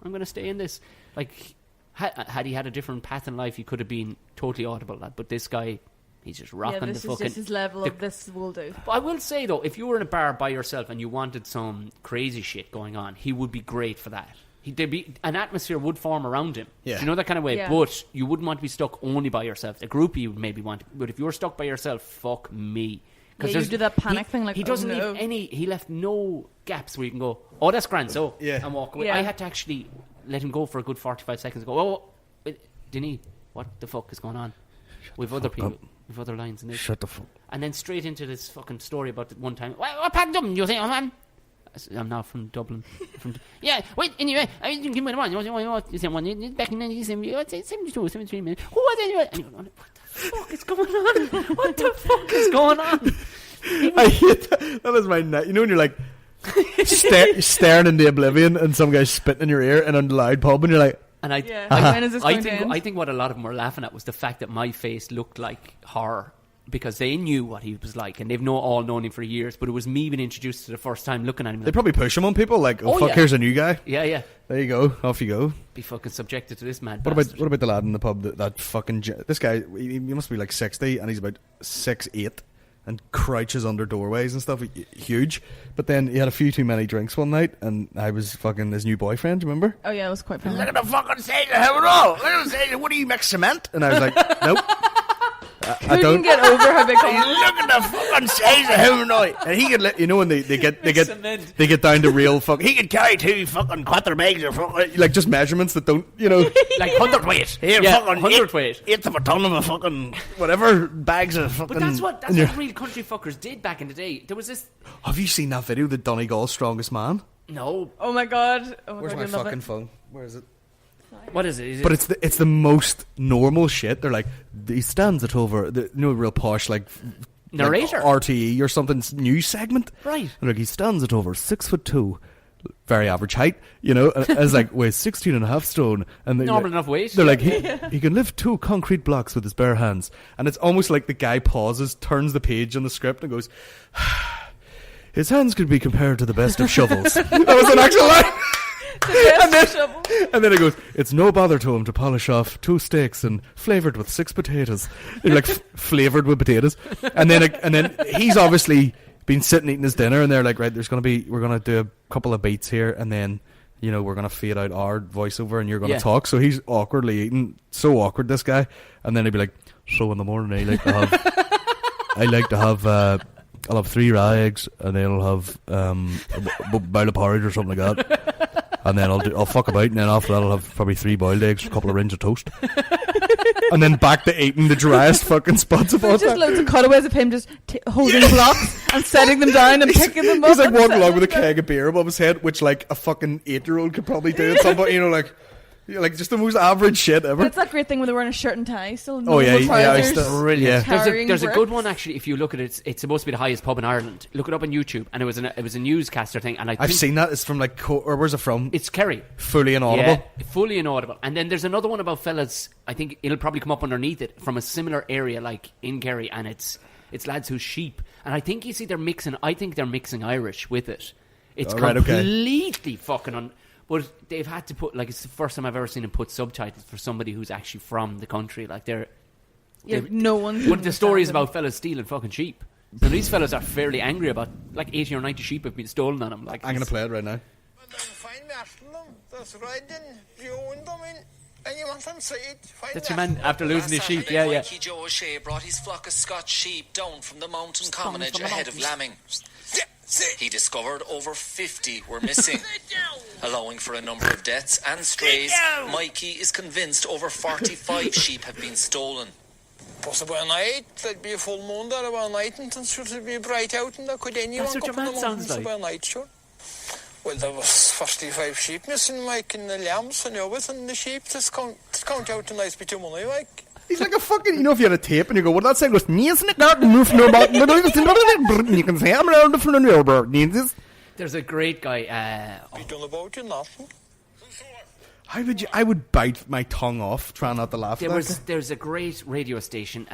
I'm going to stay in this. Like, had he had a different path in life, he could have been totally audible. But this guy, he's just rocking the fucking... this is just his level of this will do. But I will say, though, if you were in a bar by yourself and you wanted some crazy shit going on, he would be great for that. An atmosphere would form around him. Yeah. You know, that kind of way. Yeah. But you wouldn't want to be stuck only by yourself. A groupie you would maybe want. But if you were stuck by yourself, fuck me. Yeah, you do that panic thing. Like, he doesn't leave any... He left no gaps where you can go, oh, that's grand, so... Yeah. And walk away. Yeah. I had to actually let him go for a good 45 seconds and go, oh, Denis, what the fuck is going on? We've other people... We've other lines in this. Shut the fuck... And then straight into this fucking story about the one time... What part of Dublin do you think, man? I'm not from Dublin. Yeah, wait, anyway, I didn't give me the one. Back in 1972, 73 minutes. Who was anyway? And you go, what the fuck is going on? What the fuck is going on? I hate that. That is my night. You know when you're like staring into oblivion and some guy's spitting in your ear in a loud pub and you're like... And when is this going to end? I think what a lot of them were laughing at was the fact that my face looked like horror. Because they knew what he was like, and they've all known him for years. But it was me being introduced to the first time looking at him. They probably push him on people, like, oh fuck, here's a new guy. Yeah. There you go, off you go. Be fucking subjected to this mad What about the lad in the pub that fucking... This guy, he must be like 60, and he's about 6'8", and crouches under doorways and stuff. Huge. But then he had a few too many drinks one night, and I was fucking his new boyfriend, do you remember? Oh yeah, it was quite funny. Look at the fucking size of him and all. Look at the size of... What do you mix cement? And I was like, nope. I don't get over how big. Look at the fucking size of him now, and he could let you know when they get down to real fuck. He could carry 2 fucking quarter bags of fucking, like, just measurements that don't, you know, like 100 weight. Here, fucking 100 weight. 1/8 of a ton of a fucking whatever bags of fucking. But that's what real country fuckers did back in the day. There was this. Have you seen that video? The Donegal's Strongest Man. No. Oh my god. Where's my fucking phone? Where is it? What is it? But it's the most normal shit. They're like, he stands at over, real posh, like, narrator, like RTE or something news segment. Right. And like he stands at over 6'2", very average height, you know, as like weighs 16.5 stone, and normal enough weight. They're like he can lift 2 concrete blocks with his bare hands, and it's almost like the guy pauses, turns the page on the script, and goes, his hands could be compared to the best of shovels. That was an actual line. And then it goes, it's no bother to him to polish off 2 steaks and flavoured with 6 potatoes. Like flavoured with potatoes. And then he's obviously been sitting eating his dinner, and they're like, right, we're gonna do a couple of beats here, and then, you know, we're gonna fade out our voiceover and you're gonna talk. So he's awkwardly eating, so awkward, this guy. And then he'd be like, so in the morning I'll have 3 raw eggs, and then I'll have a bowl of porridge or something like that. And then I'll fuck about, and then after that I'll have probably 3 boiled eggs, a couple of rings of toast. And then back to eating the driest fucking spots of all Just time. loads of cutaways of him just holding blocks and setting them down and picking them up. He's like walking along with a keg of beer above his head, which like a fucking 8-year-old could probably do at some point, you know, like just the most average shit ever. That's that great thing when they're wearing a shirt and tie. Still Brilliant. Yeah. There's a good one actually. If you look at it, it's supposed to be the highest pub in Ireland. Look it up on YouTube, and it was a newscaster thing. And I've seen that. It's from like or where's it from? It's Kerry. Fully inaudible. Yeah, fully inaudible. And then there's another one about fellas. I think it'll probably come up underneath it from a similar area, like in Kerry, and it's lads who sheep. And I think you see they're mixing. I think they're mixing Irish with it. It's completely fucking But they've had to put, like, it's the first time I've ever seen them put subtitles for somebody who's actually from the country. Like, no one. One of the stories about fellas stealing fucking sheep. So these fellas are fairly angry about, like, 80 or 90 sheep have been stolen on them. Like, I'm going to play it right now. That's your man after losing his sheep, yeah. Mikey Joe O'Shea brought his flock of Scotch sheep down from the mountain commonage ahead of lambing. He discovered over 50 were missing, allowing for a number of deaths and strays. Mikey is convinced over 45 sheep have been stolen. Possibly a night, there'd be a full moon there about night, and it'd be bright out, and there could anyone That's what your man sounds like. About night, sure. Well, there was 45 sheep missing, Mike, and the lambs and everything, and the sheep, to count out a nice bit of money, Mike. He's like a fucking, you know, if you had a tape and you go, well, that sound goes, you can say, I'm around the There's a great guy. You done about you, nothing. I would bite my tongue off trying not to laugh. There's a great radio station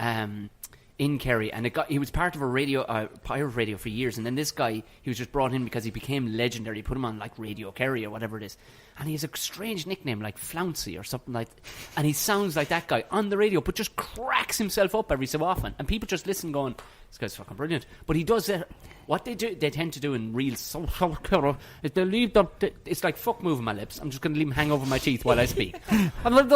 in Kerry, and he was part of a pirate radio for years, and then this guy, he was just brought in because he became legendary. He put him on like Radio Kerry or whatever it is, and he has a strange nickname like Flouncy or something like that. And he sounds like that guy on the radio, but just cracks himself up every so often, and people just listen going, this guy's fucking brilliant. But he does what they tend to do in real is they leave them. It's like fuck moving my lips. I'm just going to leave them hang over my teeth while I speak. I was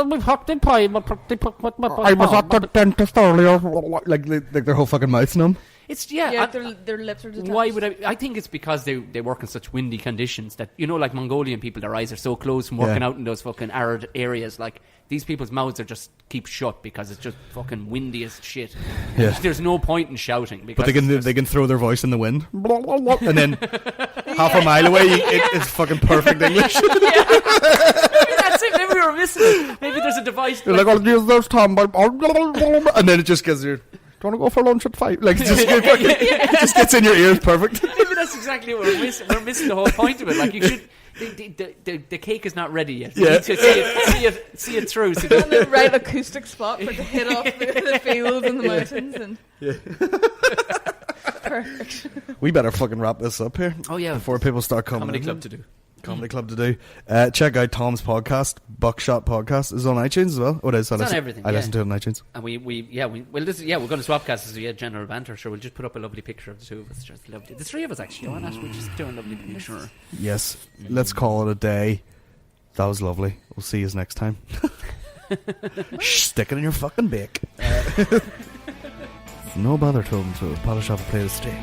at the dentist earlier. Like their whole fucking mouth's numb. It's their lips are detached. Why would I think it's because they work in such windy conditions that, you know, like Mongolian people, their eyes are so closed from working out in those fucking arid areas. Like, these people's mouths are just keep shut because it's just fucking windy as shit. Yeah. There's no point in shouting because but they can throw their voice in the wind, and then half a mile away it's fucking perfect English. Maybe that's it. Maybe we were missing it. Maybe there's a device. They're like, I'll use those time, and then it just gets you. Do you want to go for lunch at 5? Like, it just gets in your ears perfect. Maybe that's exactly what we're missing. We're missing the whole point of it. Like, you should. The cake is not ready yet. You need to see it through. So on the right acoustic spot for it to hit off the fields and the mountains. And perfect. We better fucking wrap this up here. Oh yeah, before people start coming. Comedy club to do. Check out Tom's podcast, Buckshot Podcast. Is on iTunes as well. It's on everything. I listen to it on iTunes. And we're going to swapcast as General Banter. Sure, we'll just put up a lovely picture of the two of us. Just lovely. The three of us actually. Why not? We're just doing a lovely picture. Yes. Let's call it a day. That was lovely. We'll see you next time. Stick it in your fucking beak. No bother to him to polish off a plate of steak.